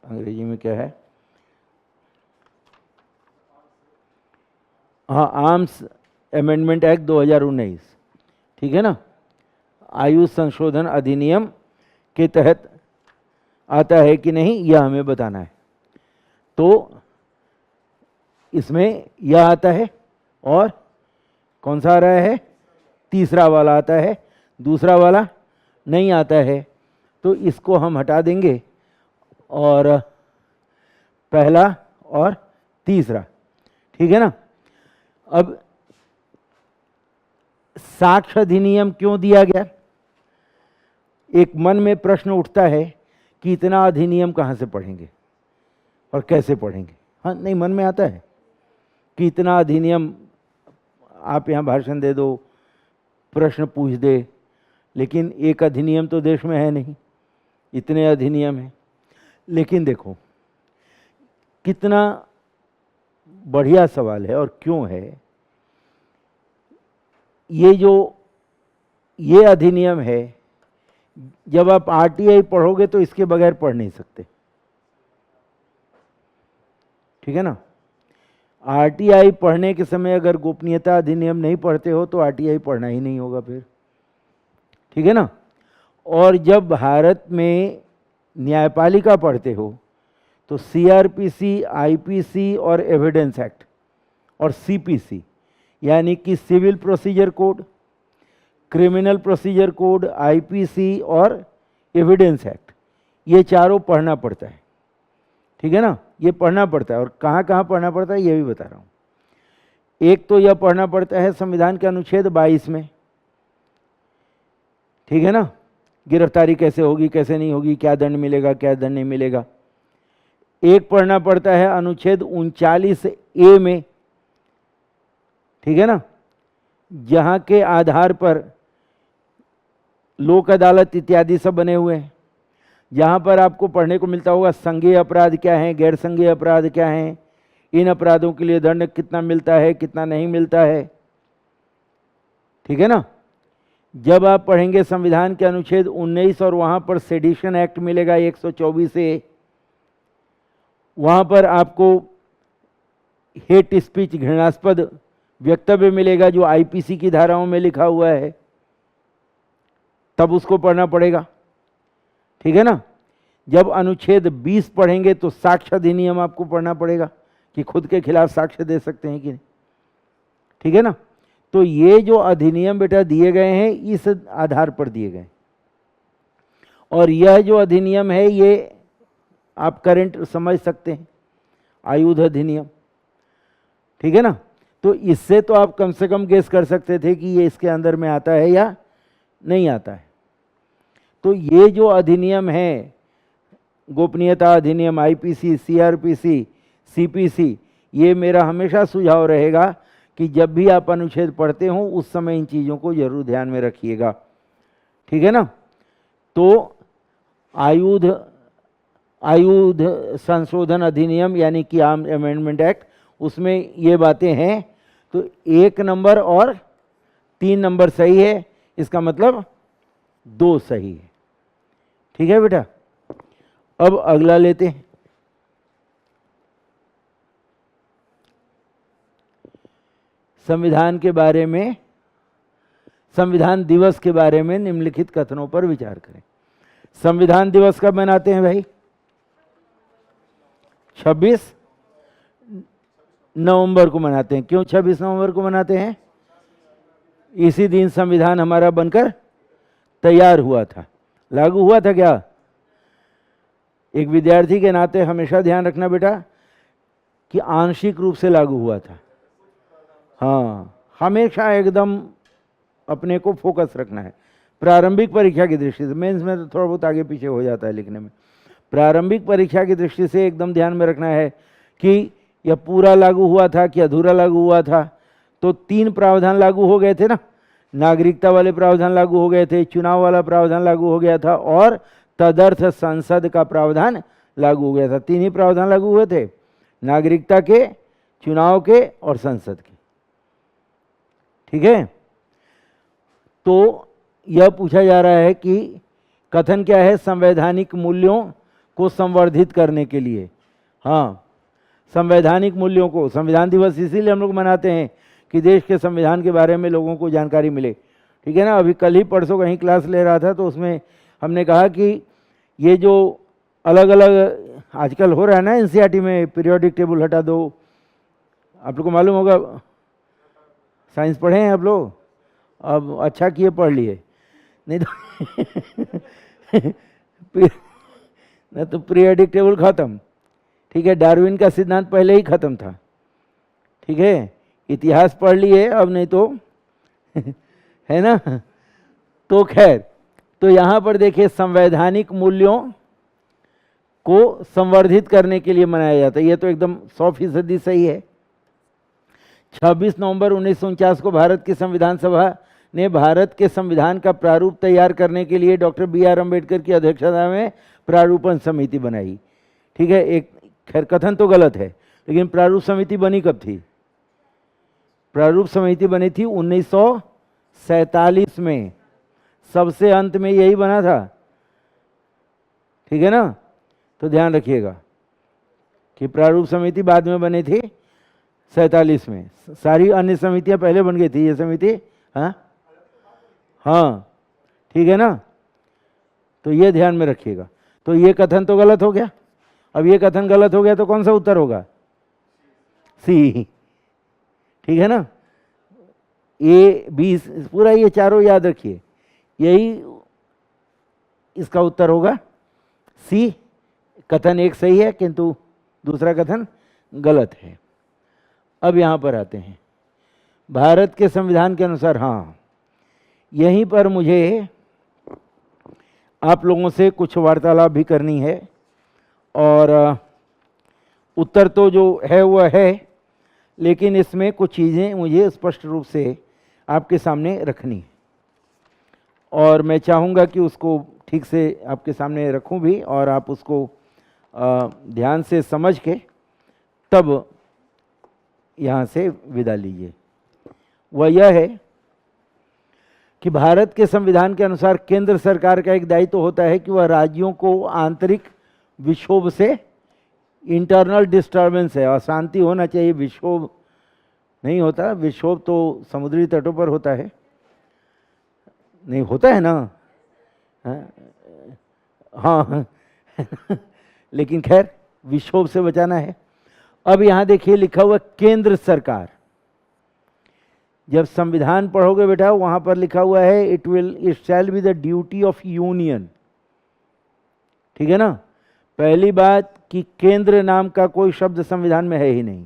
अंग्रेजी में क्या है, हाँ, आर्म्स अमेंडमेंट एक्ट 2019। ठीक है ना। आयुष संशोधन अधिनियम के तहत आता है कि नहीं, यह हमें बताना है। तो इसमें यह आता है और कौन सा आ रहा है, तीसरा वाला आता है, दूसरा वाला नहीं आता है। तो इसको हम हटा देंगे और पहला और तीसरा। ठीक है ना। अब साक्ष्य अधिनियम क्यों दिया गया, एक मन में प्रश्न उठता है कि इतना अधिनियम कहाँ से पढ़ेंगे और कैसे पढ़ेंगे। हाँ, नहीं, मन में आता है कि इतना अधिनियम, आप यहाँ भाषण दे दो, प्रश्न पूछ दे, लेकिन एक अधिनियम तो देश में है नहीं, इतने अधिनियम हैं। लेकिन देखो कितना बढ़िया सवाल है और क्यों है। ये अधिनियम है, जब आप आरटीआई पढ़ोगे तो इसके बगैर पढ़ नहीं सकते। ठीक है ना। आरटीआई पढ़ने के समय अगर गोपनीयता अधिनियम नहीं पढ़ते हो तो आरटीआई पढ़ना ही नहीं होगा फिर। ठीक है ना। और जब भारत में न्यायपालिका पढ़ते हो तो सीआरपीसी, आईपीसी और एविडेंस एक्ट और सीपीसी, यानी कि civil procedure code, criminal procedure code, IPC और एविडेंस एक्ट, ये चारों पढ़ना पड़ता है। ठीक है ना। ये पढ़ना पड़ता है और कहाँ कहाँ पढ़ना पड़ता है ये भी बता रहा हूँ। एक तो यह पढ़ना पड़ता है संविधान के अनुच्छेद 22 में। ठीक है ना। गिरफ्तारी कैसे होगी, कैसे नहीं होगी, क्या दंड मिलेगा, क्या दंड नहीं मिलेगा। एक पढ़ना पड़ता है अनुच्छेद 39A में, ठीक है ना, जहां के आधार पर लोक अदालत इत्यादि सब बने हुए हैं, जहां पर आपको पढ़ने को मिलता होगा संज्ञेय अपराध क्या है, गैर संज्ञेय अपराध क्या है, इन अपराधों के लिए दंड कितना मिलता है, कितना नहीं मिलता है, ठीक है ना। जब आप पढ़ेंगे संविधान के अनुच्छेद 19 और वहां पर सेडिशन एक्ट मिलेगा 124A, वहां पर आपको हेट स्पीच, घृणास्पद वक्तव्य मिलेगा जो आईपीसी की धाराओं में लिखा हुआ है, तब उसको पढ़ना पड़ेगा, ठीक है ना। जब अनुच्छेद 20 पढ़ेंगे तो साक्ष्य अधिनियम आपको पढ़ना पड़ेगा कि खुद के खिलाफ साक्ष्य दे सकते हैं कि नहीं, ठीक है ना। तो ये जो अधिनियम बेटा दिए गए हैं इस आधार पर दिए गए, और यह जो अधिनियम है ये आप करंट समझ सकते हैं, आयुध अधिनियम, ठीक है ना। तो इससे तो आप कम से कम गेस कर सकते थे कि ये इसके अंदर में आता है या नहीं आता है। तो ये जो अधिनियम है, गोपनीयता अधिनियम, आईपीसी, सीआरपीसी, सीपीसी, ये मेरा हमेशा सुझाव रहेगा कि जब भी आप अनुच्छेद पढ़ते हो उस समय इन चीज़ों को जरूर ध्यान में रखिएगा, ठीक है ना। तो आयुध संशोधन अधिनियम यानी कि आर्म्स अमेंडमेंट एक्ट, उसमें ये बातें हैं। तो 1 नंबर और 3 नंबर सही है, इसका मतलब 2 सही है, ठीक है बेटा। अब अगला लेते हैं, संविधान के बारे में, संविधान दिवस के बारे में निम्नलिखित कथनों पर विचार करें। संविधान दिवस कब मनाते हैं भाई? 26 नवंबर को मनाते हैं। क्यों 26 नवंबर को मनाते हैं? इसी दिन संविधान हमारा बनकर तैयार हुआ था, लागू हुआ था। क्या एक विद्यार्थी के नाते हमेशा ध्यान रखना बेटा कि आंशिक रूप से लागू हुआ था। हाँ, हमेशा एकदम अपने को फोकस रखना है। प्रारंभिक परीक्षा की दृष्टि से, मेंस में तो थोड़ा बहुत आगे पीछे हो जाता है लिखने में, प्रारंभिक परीक्षा की दृष्टि से एकदम ध्यान में रखना है कि यह पूरा लागू हुआ था कि अधूरा लागू हुआ था। तो 3 प्रावधान लागू हो गए थे ना, नागरिकता वाले प्रावधान लागू हो गए थे, चुनाव वाला प्रावधान लागू हो गया था और तदर्थ संसद का प्रावधान लागू हो गया था। 3 ही प्रावधान लागू हुए थे, नागरिकता के, चुनाव के और संसद के, ठीक है। तो यह पूछा जा रहा है कि कथन क्या है? संवैधानिक मूल्यों को संवर्धित करने के लिए, हाँ, संवैधानिक मूल्यों को, संविधान दिवस इसीलिए हम लोग मनाते हैं कि देश के संविधान के बारे में लोगों को जानकारी मिले, ठीक है ना। अभी कल ही परसों कहीं क्लास ले रहा था तो उसमें हमने कहा कि ये जो अलग अलग आजकल हो रहा है ना एनसीईआरटी में, पीरियोडिक टेबल हटा दो, आप लोग को मालूम होगा, साइंस पढ़े हैं आप लोग, अब अच्छा किए पढ़ लिए, नहीं तो पीरियोडिक टेबल खत्म, ठीक है। डार्विन का सिद्धांत पहले ही खत्म था, ठीक है। इतिहास पढ़ लिए अब, नहीं तो है ना। तो खैर, तो यहां पर देखिए संवैधानिक मूल्यों को संवर्धित करने के लिए मनाया जाता है। ये तो एकदम 100% सही है। 26 नवंबर 1949 को भारत की संविधान सभा ने भारत के संविधान का प्रारूप तैयार करने के लिए डॉक्टर BR अम्बेडकर की अध्यक्षता में प्रारूपण समिति बनाई, ठीक है। एक खैर कथन तो गलत है, लेकिन प्रारूप समिति बनी कब थी? प्रारूप समिति बनी थी 1947 में, सबसे अंत में यही बना था, ठीक है ना। तो ध्यान रखिएगा कि प्रारूप समिति बाद में बनी थी 47 में, सारी अन्य समितियां पहले बन गई थी, ये समिति, हाँ, ठीक है ना। तो ये ध्यान में रखिएगा। तो ये कथन तो गलत हो गया। अब ये कथन गलत हो गया तो कौन सा उत्तर होगा? सी, ठीक है ना। A, B पूरा ये चारों याद रखिए, यही इसका उत्तर होगा सी। कथन एक सही है किंतु दूसरा कथन गलत है। अब यहां पर आते हैं, भारत के संविधान के अनुसार, हाँ, यहीं पर मुझे आप लोगों से कुछ वार्तालाप भी करनी है, और उत्तर तो जो है वह है, लेकिन इसमें कुछ चीज़ें मुझे स्पष्ट रूप से आपके सामने रखनी है, और मैं चाहूँगा कि उसको ठीक से आपके सामने रखूं भी, और आप उसको ध्यान से समझ के तब यहाँ से विदा लीजिए। वह यह है कि भारत के संविधान के अनुसार केंद्र सरकार का एक दायित्व होता है कि वह राज्यों को आंतरिक विक्षोभ से, इंटरनल डिस्टर्बेंस है, अशांति होना चाहिए, विक्षोभ नहीं होता। विक्षोभ तो समुद्री तटों पर होता है, नहीं होता है ना? हाँ लेकिन खैर विक्षोभ से बचाना है। अब यहाँ देखिए लिखा हुआ केंद्र सरकार। जब संविधान पढ़ोगे बेटा, वहां पर लिखा हुआ है it shall be the duty of union. ठीक है ना? पहली बात कि केंद्र नाम का कोई शब्द संविधान में है ही नहीं,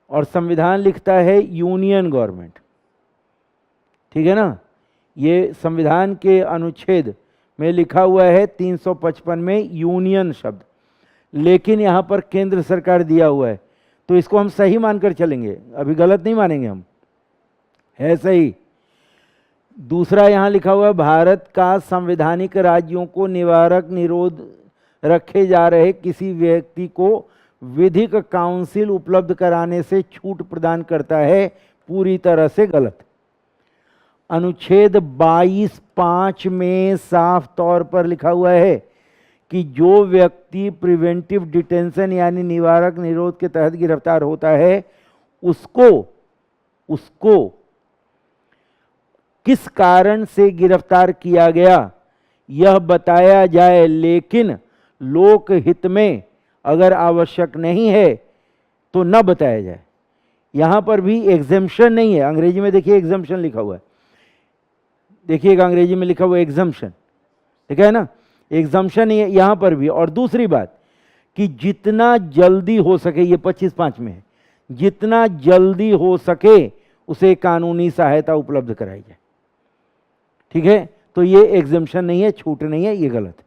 और संविधान लिखता है यूनियन गवर्नमेंट। ठीक है ना? ये संविधान के अनुच्छेद में लिखा हुआ है 355 में यूनियन शब्द, लेकिन यहाँ पर केंद्र सरकार दिया हुआ है, तो इसको हम सही मानकर चलेंगे, अभी गलत नहीं मानेंगे हम, है सही। दूसरा यहाँ लिखा हुआ है भारत का संवैधानिक राज्यों को निवारक निरोध रखे जा रहे किसी व्यक्ति को विधिक काउंसिल उपलब्ध कराने से छूट प्रदान करता है, पूरी तरह से गलत। अनुच्छेद 22(5) में साफ तौर पर लिखा हुआ है कि जो व्यक्ति प्रिवेंटिव डिटेंशन यानी निवारक निरोध के तहत गिरफ्तार होता है, उसको किस कारण से गिरफ्तार किया गया यह बताया जाए, लेकिन लोक हित में अगर आवश्यक नहीं है तो न बताया जाए। यहां पर भी एग्जेम्पशन नहीं है, अंग्रेजी में देखिए एग्जेम्पशन लिखा हुआ है, देखिएगा अंग्रेजी में लिखा हुआ एग्जम्पशन, ठीक है ना? एग्जम्पशन यहां पर भी। और दूसरी बात कि जितना जल्दी हो सके, ये 25(5) में है, जितना जल्दी हो सके उसे कानूनी सहायता उपलब्ध कराई जाए। ठीक है? तो ये एग्जम्पशन नहीं है, छूट नहीं है, ये गलत है।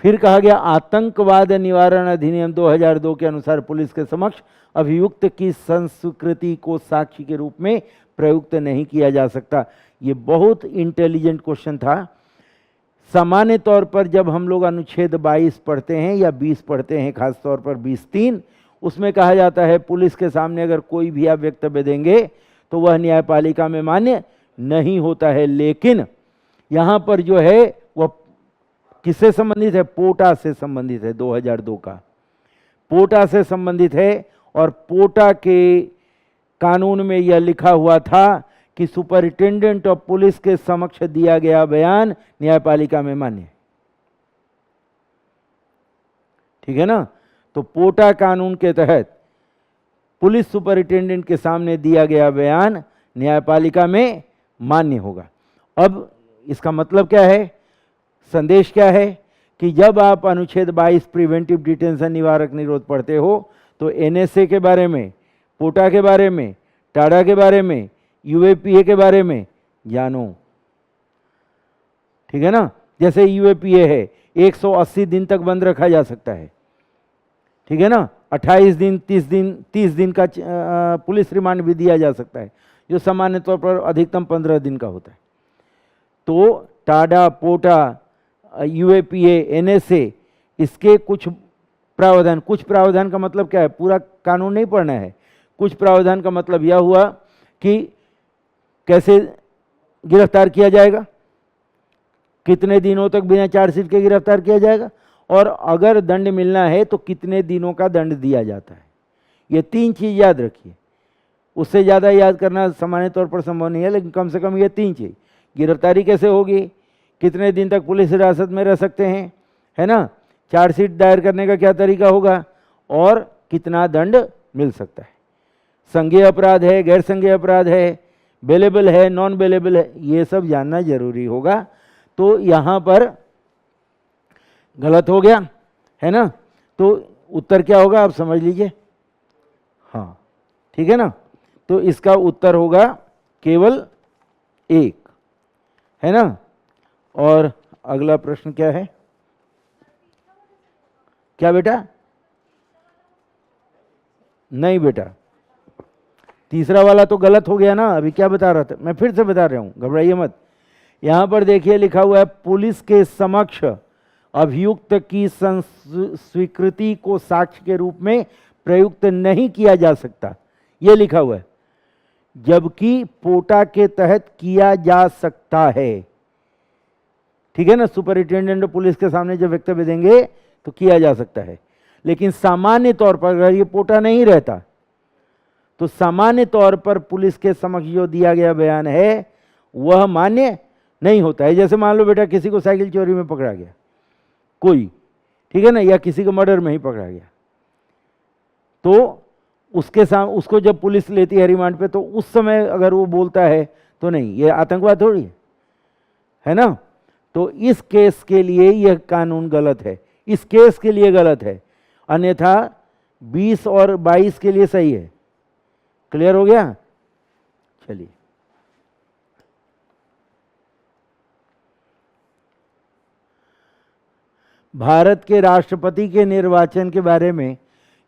फिर कहा गया आतंकवाद निवारण अधिनियम 2002 के अनुसार पुलिस के समक्ष अभियुक्त की संस्कृति को साक्षी के रूप में प्रयुक्त नहीं किया जा सकता। ये बहुत इंटेलिजेंट क्वेश्चन था। सामान्य तौर पर जब हम लोग अनुच्छेद 22 पढ़ते हैं या 20 पढ़ते हैं, खास तौर पर 20(3), उसमें कहा जाता है पुलिस के सामने अगर कोई भी आप वक्तव्य देंगे तो वह न्यायपालिका में मान्य नहीं होता है। लेकिन यहाँ पर जो है वह किससे संबंधित है? पोटा से संबंधित है, 2002 का पोटा से संबंधित है। और पोटा के कानून में यह लिखा हुआ था कि सुपरिटेंडेंट ऑफ पुलिस के समक्ष दिया गया बयान न्यायपालिका में मान्य। ठीक है ना? तो पोटा कानून के तहत पुलिस सुपरिटेंडेंट के सामने दिया गया बयान न्यायपालिका में मान्य होगा। अब इसका मतलब क्या है, संदेश क्या है कि जब आप अनुच्छेद 22 प्रिवेंटिव डिटेंशन निवारक निरोध पढ़ते हो तो एनएसए के बारे में, पोटा के बारे में, टाडा के बारे में, यूएपीए के बारे में जानो। ठीक है ना? जैसे यूएपीए है 180 दिन तक बंद रखा जा सकता है। ठीक है ना? 28 दिन, 30 दिन का पुलिस रिमांड भी दिया जा सकता है, जो सामान्य तौर पर अधिकतम 15 दिन का होता है। तो टाडा, पोटा, यूएपीए, एनएसए, इसके कुछ प्रावधान का मतलब क्या है? पूरा कानून नहीं पढ़ना है। कुछ प्रावधान का मतलब यह हुआ कि कैसे गिरफ्तार किया जाएगा, कितने दिनों तक बिना चार्जशीट के गिरफ्तार किया जाएगा, और अगर दंड मिलना है तो कितने दिनों का दंड दिया जाता है। ये 3 चीज याद रखिए। उससे ज़्यादा याद करना सामान्य तौर पर संभव नहीं है, लेकिन कम से कम ये 3 चीज। गिरफ्तारी कैसे होगी, कितने दिन तक पुलिस हिरासत में रह सकते हैं, है ना? चार्जशीट दायर करने का क्या तरीका होगा, और कितना दंड मिल सकता है। संज्ञेय अपराध है, गैर संज्ञेय अपराध है, बेलेबल है, नॉन बेलेबल है, ये सब जानना जरूरी होगा। तो यहाँ पर गलत हो गया, है ना? तो उत्तर क्या होगा आप समझ लीजिए। हाँ, ठीक है ना? तो इसका उत्तर होगा केवल 1, है ना? और अगला प्रश्न क्या है? क्या बेटा? नहीं बेटा, तीसरा वाला तो गलत हो गया ना। अभी क्या बता रहा था मैं, फिर से बता रहा हूं, घबराइए मत। यहां पर देखिए लिखा हुआ है, पुलिस के समक्ष अभियुक्त की स्वीकृति को साक्ष्य के रूप में प्रयुक्त नहीं किया जा सकता, यह लिखा हुआ है। जबकि पोटा के तहत किया जा सकता है। ठीक है ना, सुपरिटेंडेंट पुलिस के सामने जब वक्तव्य देंगे तो किया जा सकता है। लेकिन सामान्य तौर पर अगर ये पोटा नहीं रहता तो सामान्य तौर पर पुलिस के समक्ष जो दिया गया बयान है वह मान्य नहीं होता है। जैसे मान लो बेटा किसी को साइकिल चोरी में पकड़ा गया कोई, ठीक है ना, या किसी को मर्डर में ही पकड़ा गया, तो उसके सामने उसको जब पुलिस लेती है रिमांड पे, तो उस समय अगर वो बोलता है तो नहीं, ये आतंकवाद थोड़ी है ना। तो इस केस के लिए यह कानून गलत है, इस केस के लिए गलत है, अन्यथा 20 और 22 के लिए सही है। क्लियर हो गया? चलिए, भारत के राष्ट्रपति के निर्वाचन के बारे में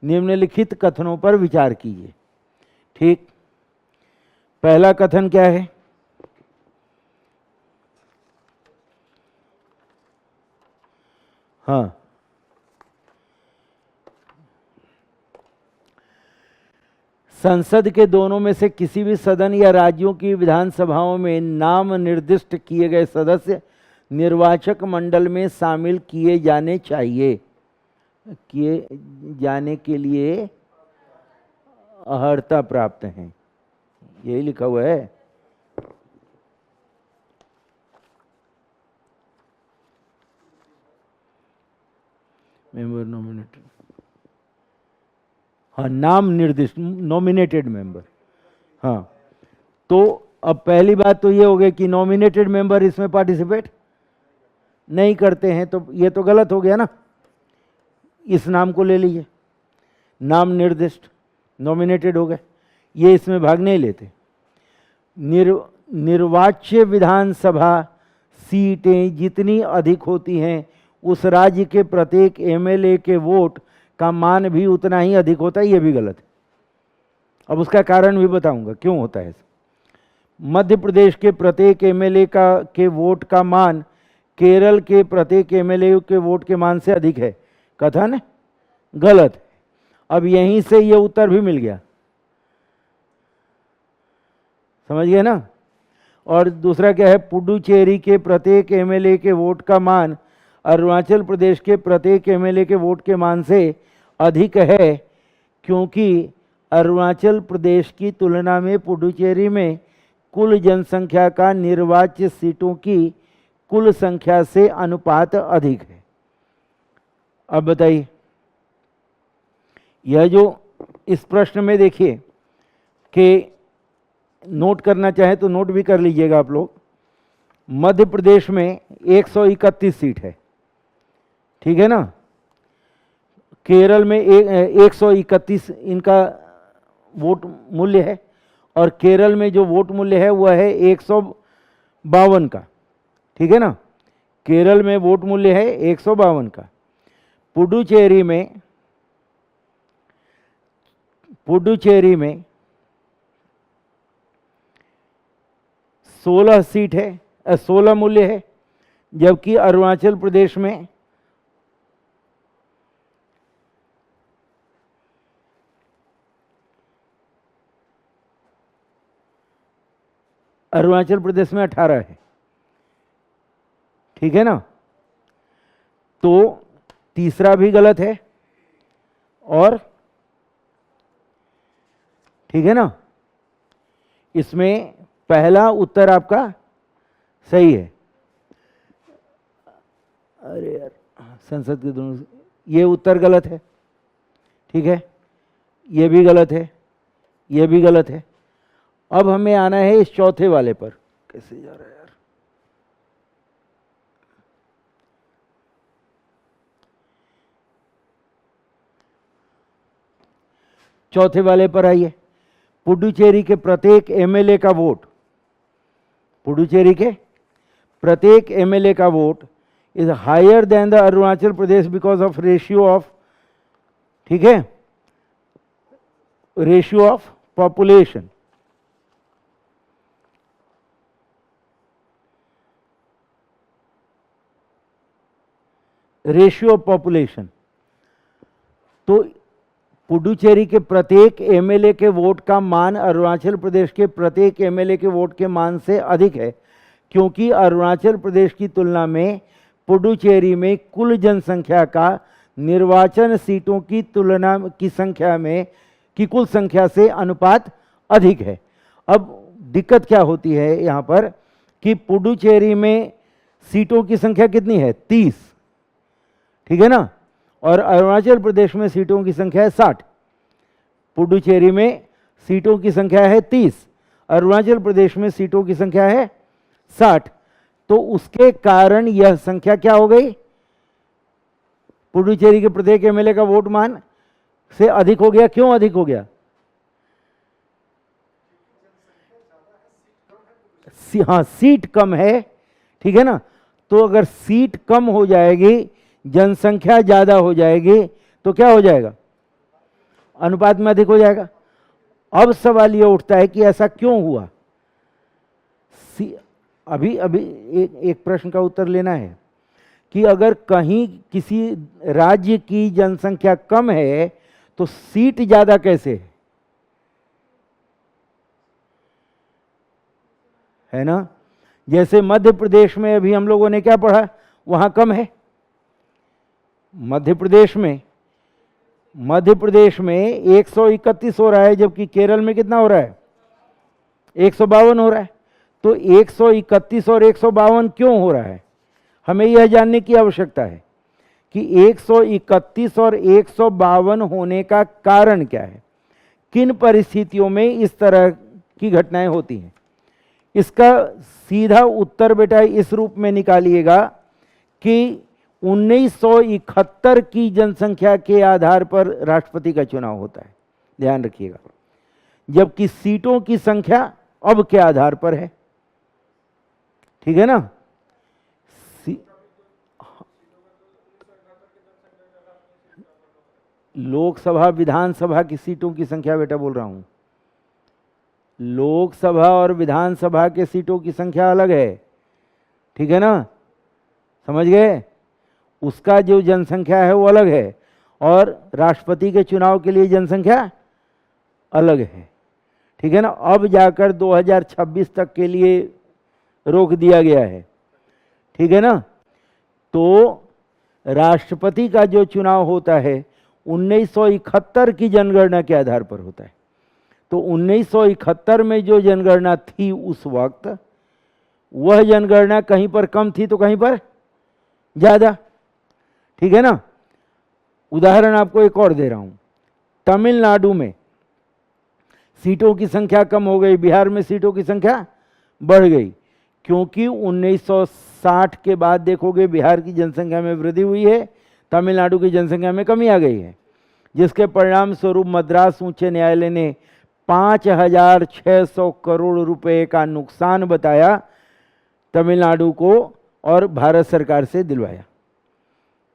निम्नलिखित कथनों पर विचार कीजिए। ठीक, पहला कथन क्या है? हाँ, संसद के दोनों में से किसी भी सदन या राज्यों की विधानसभाओं में नाम निर्दिष्ट किए गए सदस्य निर्वाचक मंडल में शामिल किए जाने चाहिए, किए जाने के लिए अर्हता प्राप्त हैं, यही लिखा हुआ है। मेंबर नॉमिनेटेड, हाँ, नाम निर्दिष्ट, नॉमिनेटेड मेंबर। हाँ, तो अब पहली बात तो ये हो गई कि नॉमिनेटेड मेंबर इसमें पार्टिसिपेट नहीं करते हैं, तो ये तो गलत हो गया ना। इस नाम को ले लीजिए, नाम निर्दिष्ट, नॉमिनेटेड हो गए, ये इसमें भाग नहीं लेते। निर्वाच्य विधानसभा सीटें जितनी अधिक होती हैं उस राज्य के प्रत्येक एमएलए के वोट का मान भी उतना ही अधिक होता है, ये भी गलत है। अब उसका कारण भी बताऊंगा क्यों होता है। मध्य प्रदेश के प्रत्येक एमएलए के वोट का मान केरल के प्रत्येक एमएलए के वोट के मान से अधिक है, कथन गलत है। अब यहीं से ये उत्तर भी मिल गया, समझ गए ना। और दूसरा क्या है, पुडुचेरी के प्रत्येक एमएलए के वोट का मान अरुणाचल प्रदेश के प्रत्येक एमएलए के वोट के मान से अधिक है, क्योंकि अरुणाचल प्रदेश की तुलना में पुडुचेरी में कुल जनसंख्या का निर्वाच्य सीटों की कुल संख्या से अनुपात अधिक है। अब बताइए, यह जो इस प्रश्न में देखिए कि नोट करना चाहे तो नोट भी कर लीजिएगा आप लोग। मध्य प्रदेश में 131 सीट है, ठीक है ना। केरल में 131 इनका वोट मूल्य है, और केरल में जो वोट मूल्य है वह है 152 का, ठीक है ना। केरल में वोट मूल्य है 152 का। पुडुचेरी में 16 सीट है, 16 मूल्य है, जबकि अरुणाचल प्रदेश में अरुणाचल प्रदेश में 18 है, ठीक है ना। तो तीसरा भी गलत है, और ठीक है ना, इसमें पहला उत्तर आपका सही है। अरे यार, संसद के दोनों, ये उत्तर गलत है, ठीक है, ये भी गलत है, ये भी गलत है। अब हमें आना है इस चौथे वाले पर। कैसे जा रहा है यार, चौथे वाले पर आइए। पुडुचेरी के प्रत्येक एमएलए का वोट, पुडुचेरी के प्रत्येक एमएलए का vote is higher than the Arunachal Pradesh because of ratio of, ठीक है, ratio of population. Ratio of population. तो पुडुचेरी के प्रत्येक एमएलए के वोट का मान अरुणाचल प्रदेश के प्रत्येक एमएलए के वोट के मान से अधिक है, क्योंकि अरुणाचल प्रदेश की तुलना में पुडुचेरी में कुल जनसंख्या का निर्वाचन सीटों की तुलना की संख्या में की कुल संख्या से अनुपात अधिक है। अब दिक्कत क्या होती है यहाँ पर कि पुडुचेरी में सीटों की संख्या कितनी है? 30, ठीक है ना, और अरुणाचल प्रदेश में सीटों की संख्या है 60। पुडुचेरी में सीटों की संख्या है 30, अरुणाचल प्रदेश में सीटों की संख्या है 60। तो उसके कारण यह संख्या क्या हो गई? पुडुचेरी के प्रत्येक एमएलए का वोट मान से अधिक हो गया। क्यों अधिक हो गया? हाँ, सीट कम है, ठीक है ना। तो अगर सीट कम हो जाएगी, जनसंख्या ज्यादा हो जाएगी, तो क्या हो जाएगा? अनुपात में अधिक हो जाएगा। अब सवाल यह उठता है कि ऐसा क्यों हुआ? अभी एक प्रश्न का उत्तर लेना है कि अगर कहीं किसी राज्य की जनसंख्या कम है तो सीट ज्यादा कैसे है ना? जैसे मध्य प्रदेश में अभी हम लोगों ने क्या पढ़ा, वहां कम है। मध्य प्रदेश में 131 हो रहा है, जबकि केरल में कितना हो रहा है? 152 हो रहा है। तो 131 और 152 क्यों हो रहा है? हमें यह जानने की आवश्यकता है कि 131 और 152 होने का कारण क्या है, किन परिस्थितियों में इस तरह की घटनाएं होती हैं। इसका सीधा उत्तर बेटा इस रूप में निकालिएगा कि 1971 की जनसंख्या के आधार पर राष्ट्रपति का चुनाव होता है, ध्यान रखिएगा, जबकि सीटों की संख्या अब के आधार पर है, ठीक है ना। लोकसभा विधानसभा की सीटों की संख्या बेटा बोल रहा हूं, लोकसभा और विधानसभा के सीटों की संख्या अलग है, ठीक है ना, समझ गए। उसका जो जनसंख्या है वो अलग है और राष्ट्रपति के चुनाव के लिए जनसंख्या अलग है, ठीक है ना। अब जाकर 2026 तक के लिए रोक दिया गया है, ठीक है ना। तो राष्ट्रपति का जो चुनाव होता है 1971 की जनगणना के आधार पर होता है। तो 1971 में जो जनगणना थी उस वक्त, वह जनगणना कहीं पर कम थी तो कहीं पर ज्यादा, ठीक है ना। उदाहरण आपको एक और दे रहा हूं, तमिलनाडु में सीटों की संख्या कम हो गई, बिहार में सीटों की संख्या बढ़ गई, क्योंकि 1960 के बाद देखोगे बिहार की जनसंख्या में वृद्धि हुई है, तमिलनाडु की जनसंख्या में कमी आ गई है, जिसके परिणाम स्वरूप मद्रास उच्च न्यायालय ने 5600 करोड़ रुपए का नुकसान बताया तमिलनाडु को और भारत सरकार से दिलवाया,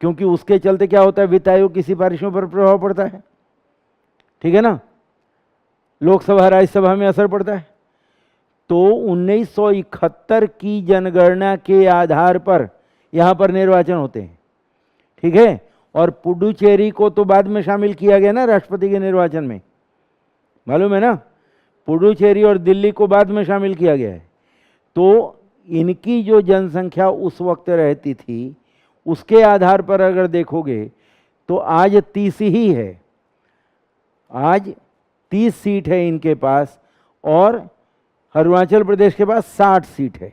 क्योंकि उसके चलते क्या होता है, वित्त आयोग की सिफारिशों पर प्रभाव पड़ता है, ठीक है ना, लोकसभा राज्यसभा में असर पड़ता है। तो 1971 की जनगणना के आधार पर यहां पर निर्वाचन होते हैं, ठीक है। और पुडुचेरी को तो बाद में शामिल किया गया ना राष्ट्रपति के निर्वाचन में, मालूम है ना, पुडुचेरी और दिल्ली को बाद में शामिल किया गया है। तो इनकी जो जनसंख्या उस वक्त रहती थी उसके आधार पर अगर देखोगे तो आज 30 ही है, आज 30 सीट है इनके पास और अरुणाचल प्रदेश के पास 60 सीट है,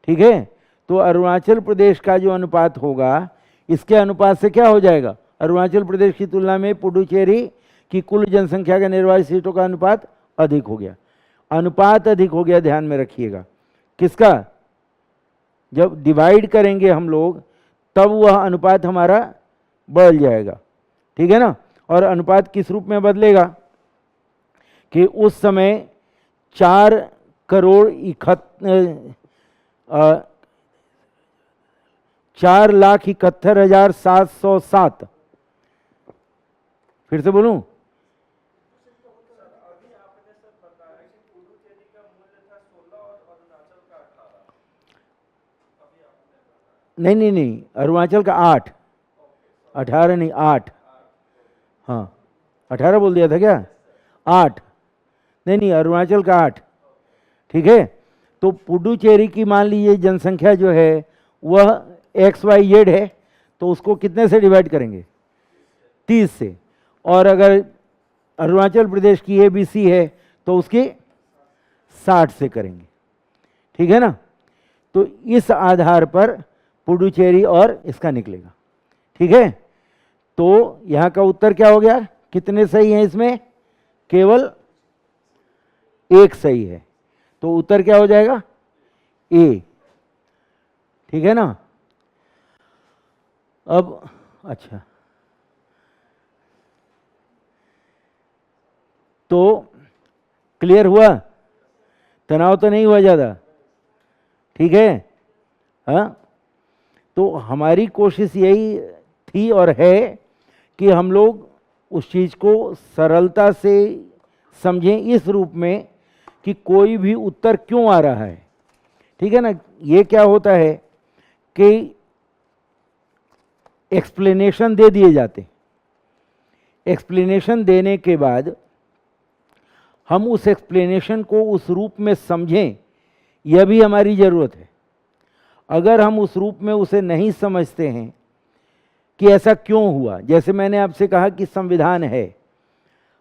ठीक है। तो अरुणाचल प्रदेश का जो अनुपात होगा इसके अनुपात से क्या हो जाएगा, अरुणाचल प्रदेश की तुलना में पुडुचेरी की कुल जनसंख्या के निर्वाचित सीटों का अनुपात अधिक हो गया। अनुपात अधिक हो गया, ध्यान में रखिएगा, किसका? जब डिवाइड करेंगे हम लोग तब वह अनुपात हमारा बढ़ जाएगा, ठीक है ना। और अनुपात किस रूप में बदलेगा कि उस समय 4 करोड़ 4,71,707। फिर से बोलूं? नहीं नहीं नहीं, अरुणाचल का 8, 18 नहीं 8। हाँ 18 बोल दिया था क्या? 8 नहीं नहीं, अरुणाचल का 8। ठीक है, तो पुडुचेरी की मान लीजिए जनसंख्या जो है वह XYZ है, तो उसको कितने से डिवाइड करेंगे? 30 से। और अगर अरुणाचल प्रदेश की ABC है तो उसकी 60 से करेंगे। ठीक है ना? तो इस आधार पर पुडुचेरी और इसका निकलेगा। ठीक है, तो यहां का उत्तर क्या हो गया? कितने सही हैं इसमें? केवल एक सही है, तो उत्तर क्या हो जाएगा? ए। ठीक है ना? अब अच्छा, तो क्लियर हुआ? तनाव तो नहीं हुआ ज़्यादा? ठीक है। हाँ, तो हमारी कोशिश यही थी और है कि हम लोग उस चीज़ को सरलता से समझें इस रूप में कि कोई भी उत्तर क्यों आ रहा है। ठीक है ना? ये क्या होता है कि एक्सप्लेनेशन दे दिए जाते, एक्सप्लेनेशन देने के बाद हम उस एक्सप्लेनेशन को उस रूप में समझें, यह भी हमारी ज़रूरत है। अगर हम उस रूप में उसे नहीं समझते हैं कि ऐसा क्यों हुआ, जैसे मैंने आपसे कहा कि संविधान है,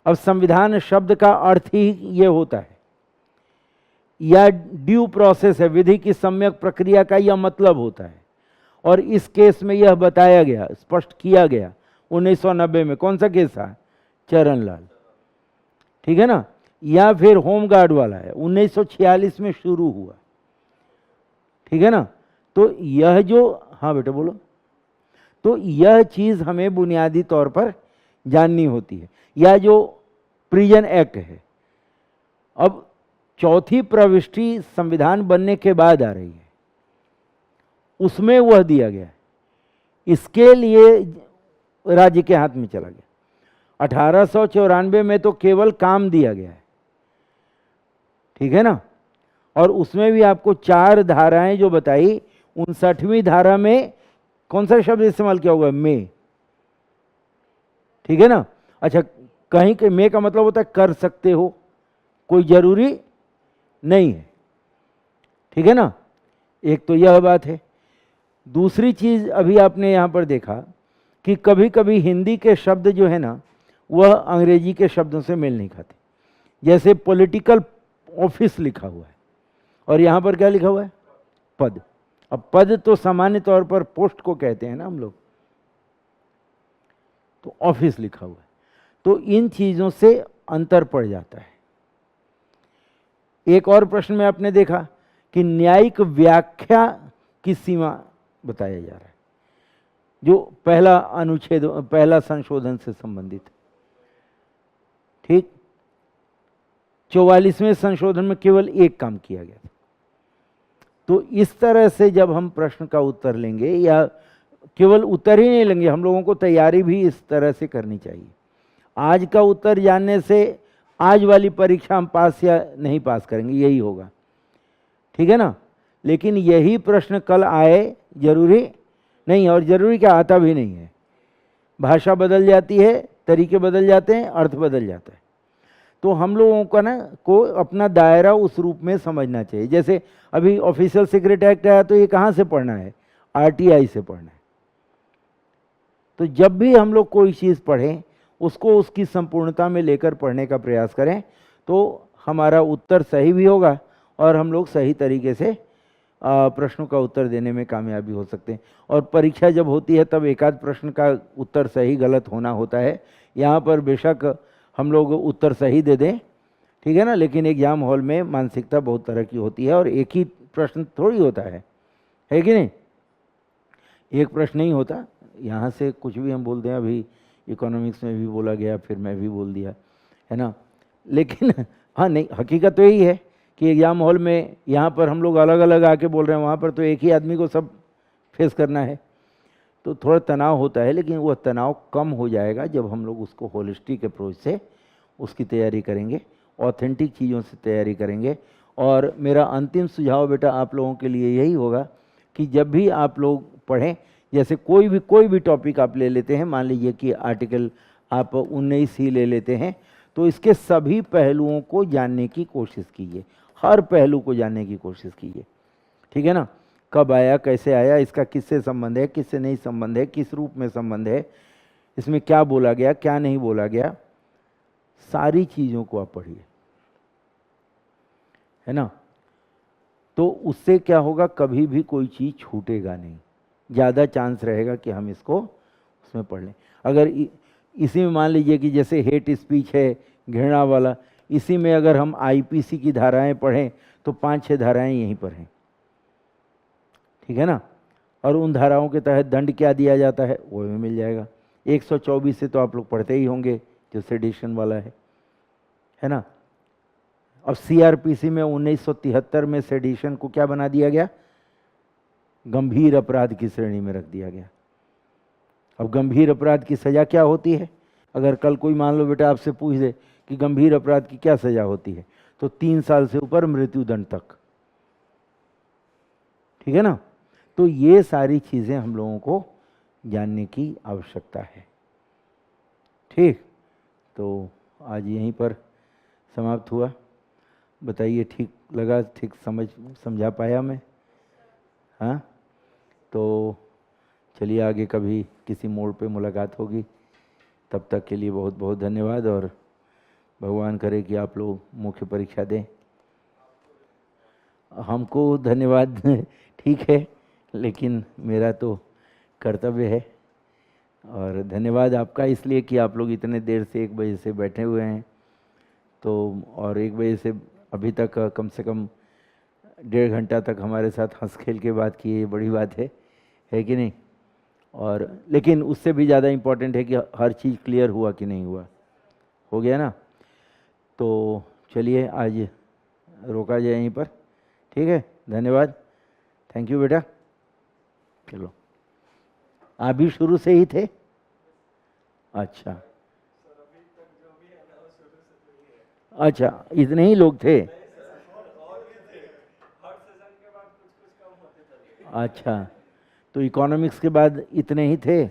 अब संविधान शब्द का अर्थ ही ये होता है, या ड्यू प्रोसेस है, विधि की सम्यक प्रक्रिया का यह मतलब होता है। और इस केस में यह बताया गया, स्पष्ट किया गया 1990 में। कौन सा केस था? चरणलाल। ठीक है ना? या फिर होमगार्ड वाला है, 1946 में शुरू हुआ। ठीक है ना? तो यह जो, हाँ बेटा बोलो, तो यह चीज हमें बुनियादी तौर पर जाननी होती है। या जो प्रिजन एक्ट है, अब चौथी प्रविष्टि संविधान बनने के बाद आ रही है, उसमें वह दिया गया है, इसके लिए राज्य के हाथ में चला गया। 1894 में तो केवल काम दिया गया है। ठीक है ना? और उसमें भी आपको 4 धाराएं जो बताई, 59वीं धारा में कौन सा शब्द इस्तेमाल किया होगा? में। ठीक है ना? अच्छा, कहीं के में का मतलब होता है कर सकते हो, कोई जरूरी नहीं है। ठीक है ना? एक तो यह बात है। दूसरी चीज अभी आपने यहां पर देखा कि कभी कभी हिंदी के शब्द जो है ना, वह अंग्रेजी के शब्दों से मेल नहीं खाते। जैसे पॉलिटिकल ऑफिस लिखा हुआ है और यहां पर क्या लिखा हुआ है? पद। अब पद तो सामान्य तौर पर पोस्ट को कहते हैं ना हम लोग, तो ऑफिस लिखा हुआ है, तो इन चीजों से अंतर पड़ जाता है। एक और प्रश्न में आपने देखा कि न्यायिक व्याख्या की सीमा बताया जा रहा है, जो पहला अनुच्छेद, पहला संशोधन से संबंधित। ठीक, 44वें संशोधन में केवल एक काम किया गया था। तो इस तरह से जब हम प्रश्न का उत्तर लेंगे, या केवल उत्तर ही नहीं लेंगे, हम लोगों को तैयारी भी इस तरह से करनी चाहिए। आज का उत्तर जानने से आज वाली परीक्षा हम पास या नहीं पास करेंगे, यही होगा। ठीक है ना? लेकिन यही प्रश्न कल आए जरूरी नहीं, और जरूरी क्या, आता भी नहीं है। भाषा बदल जाती है, तरीके बदल जाते हैं, अर्थ बदल जाता है। तो हम लोगों का ना को अपना दायरा उस रूप में समझना चाहिए। जैसे अभी ऑफिशियल सीक्रेट एक्ट आया, तो ये कहाँ से पढ़ना है? RTI से पढ़ना है। तो जब भी हम लोग कोई चीज़ पढ़ें, उसको उसकी संपूर्णता में लेकर पढ़ने का प्रयास करें, तो हमारा उत्तर सही भी होगा और हम लोग सही तरीके से प्रश्नों का उत्तर देने में कामयाबी हो सकते हैं। और परीक्षा जब होती है तब एकाध प्रश्न का उत्तर सही गलत होना होता है। यहाँ पर बेशक हम लोग उत्तर सही दे दें, ठीक है ना, लेकिन एग्जाम हॉल में मानसिकता बहुत तरह की होती है और एक ही प्रश्न थोड़ी होता है कि नहीं? एक प्रश्न नहीं होता। यहाँ से कुछ भी हम बोल दें, अभी इकोनॉमिक्स में भी बोला गया, फिर मैं भी बोल दिया, है ना। लेकिन हाँ, नहीं, हकीकत तो यही है कि एग्जाम हॉल में यहाँ पर हम लोग अलग अलग आके बोल रहे हैं, वहाँ पर तो एक ही आदमी को सब फेस करना है। तो थोड़ा तनाव होता है, लेकिन वह तनाव कम हो जाएगा जब हम लोग उसको होलिस्टिक अप्रोच से उसकी तैयारी करेंगे, ऑथेंटिक चीज़ों से तैयारी करेंगे। और मेरा अंतिम सुझाव बेटा आप लोगों के लिए यही होगा कि जब भी आप लोग पढ़ें, जैसे कोई भी टॉपिक आप ले लेते हैं, मान लीजिए कि आर्टिकल आप 19 ही ले लेते हैं, तो इसके सभी पहलुओं को जानने की कोशिश कीजिए, हर पहलू को जानने की कोशिश कीजिए, ठीक है ना। कब आया, कैसे आया, इसका किससे संबंध है, किससे नहीं संबंध है, किस रूप में संबंध है, इसमें क्या बोला गया, क्या नहीं बोला गया, सारी चीज़ों को आप पढ़िए, है ना। तो उससे क्या होगा, कभी भी कोई चीज़ छूटेगा नहीं, ज़्यादा चांस रहेगा कि हम इसको उसमें पढ़ लें। अगर इसी में मान लीजिए कि जैसे हेट स्पीच है, घृणा वाला, इसी में अगर हम आईपीसी की धाराएं पढ़ें तो 5-6 धाराएं यहीं पर हैं, ठीक है ना। और उन धाराओं के तहत दंड क्या दिया जाता है वो भी मिल जाएगा। 124 से तो आप लोग पढ़ते ही होंगे, जो सेडिशन वाला है ना। और सीआरपीसी में 1973 में सेडिशन को क्या बना दिया गया, गंभीर अपराध की श्रेणी में रख दिया गया। अब गंभीर अपराध की सजा क्या होती है, अगर कल कोई मान लो बेटा आपसे पूछ दे कि गंभीर अपराध की क्या सजा होती है, तो 3 साल से ऊपर मृत्युदंड तक, ठीक है ना। तो ये सारी चीजें हम लोगों को जानने की आवश्यकता है, ठीक। तो आज यहीं पर समाप्त हुआ। बताइए ठीक लगा, ठीक समझा पाया मैं? हाँ, तो चलिए आगे कभी किसी मोड़ पे मुलाकात होगी। तब तक के लिए बहुत बहुत धन्यवाद, और भगवान करे कि आप लोग मुख्य परीक्षा दें। हमको धन्यवाद ठीक है, लेकिन मेरा तो कर्तव्य है। और धन्यवाद आपका इसलिए कि आप लोग इतने देर से 1 बजे से बैठे हुए हैं, तो और 1 बजे से अभी तक कम से कम 1.5 घंटा तक हमारे साथ हंस खेल के बात की, ये बड़ी बात है कि नहीं। और लेकिन उससे भी ज़्यादा इम्पोर्टेंट है कि हर चीज़ क्लियर हुआ कि नहीं हुआ, हो गया ना। तो चलिए आज रोका जाए यहीं पर, ठीक है। धन्यवाद, थैंक यू बेटा। चलो, आप भी शुरू से ही थे? अच्छा अच्छा, इतने ही लोग थे? अच्छा, तो इकोनॉमिक्स के बाद इतने ही थे?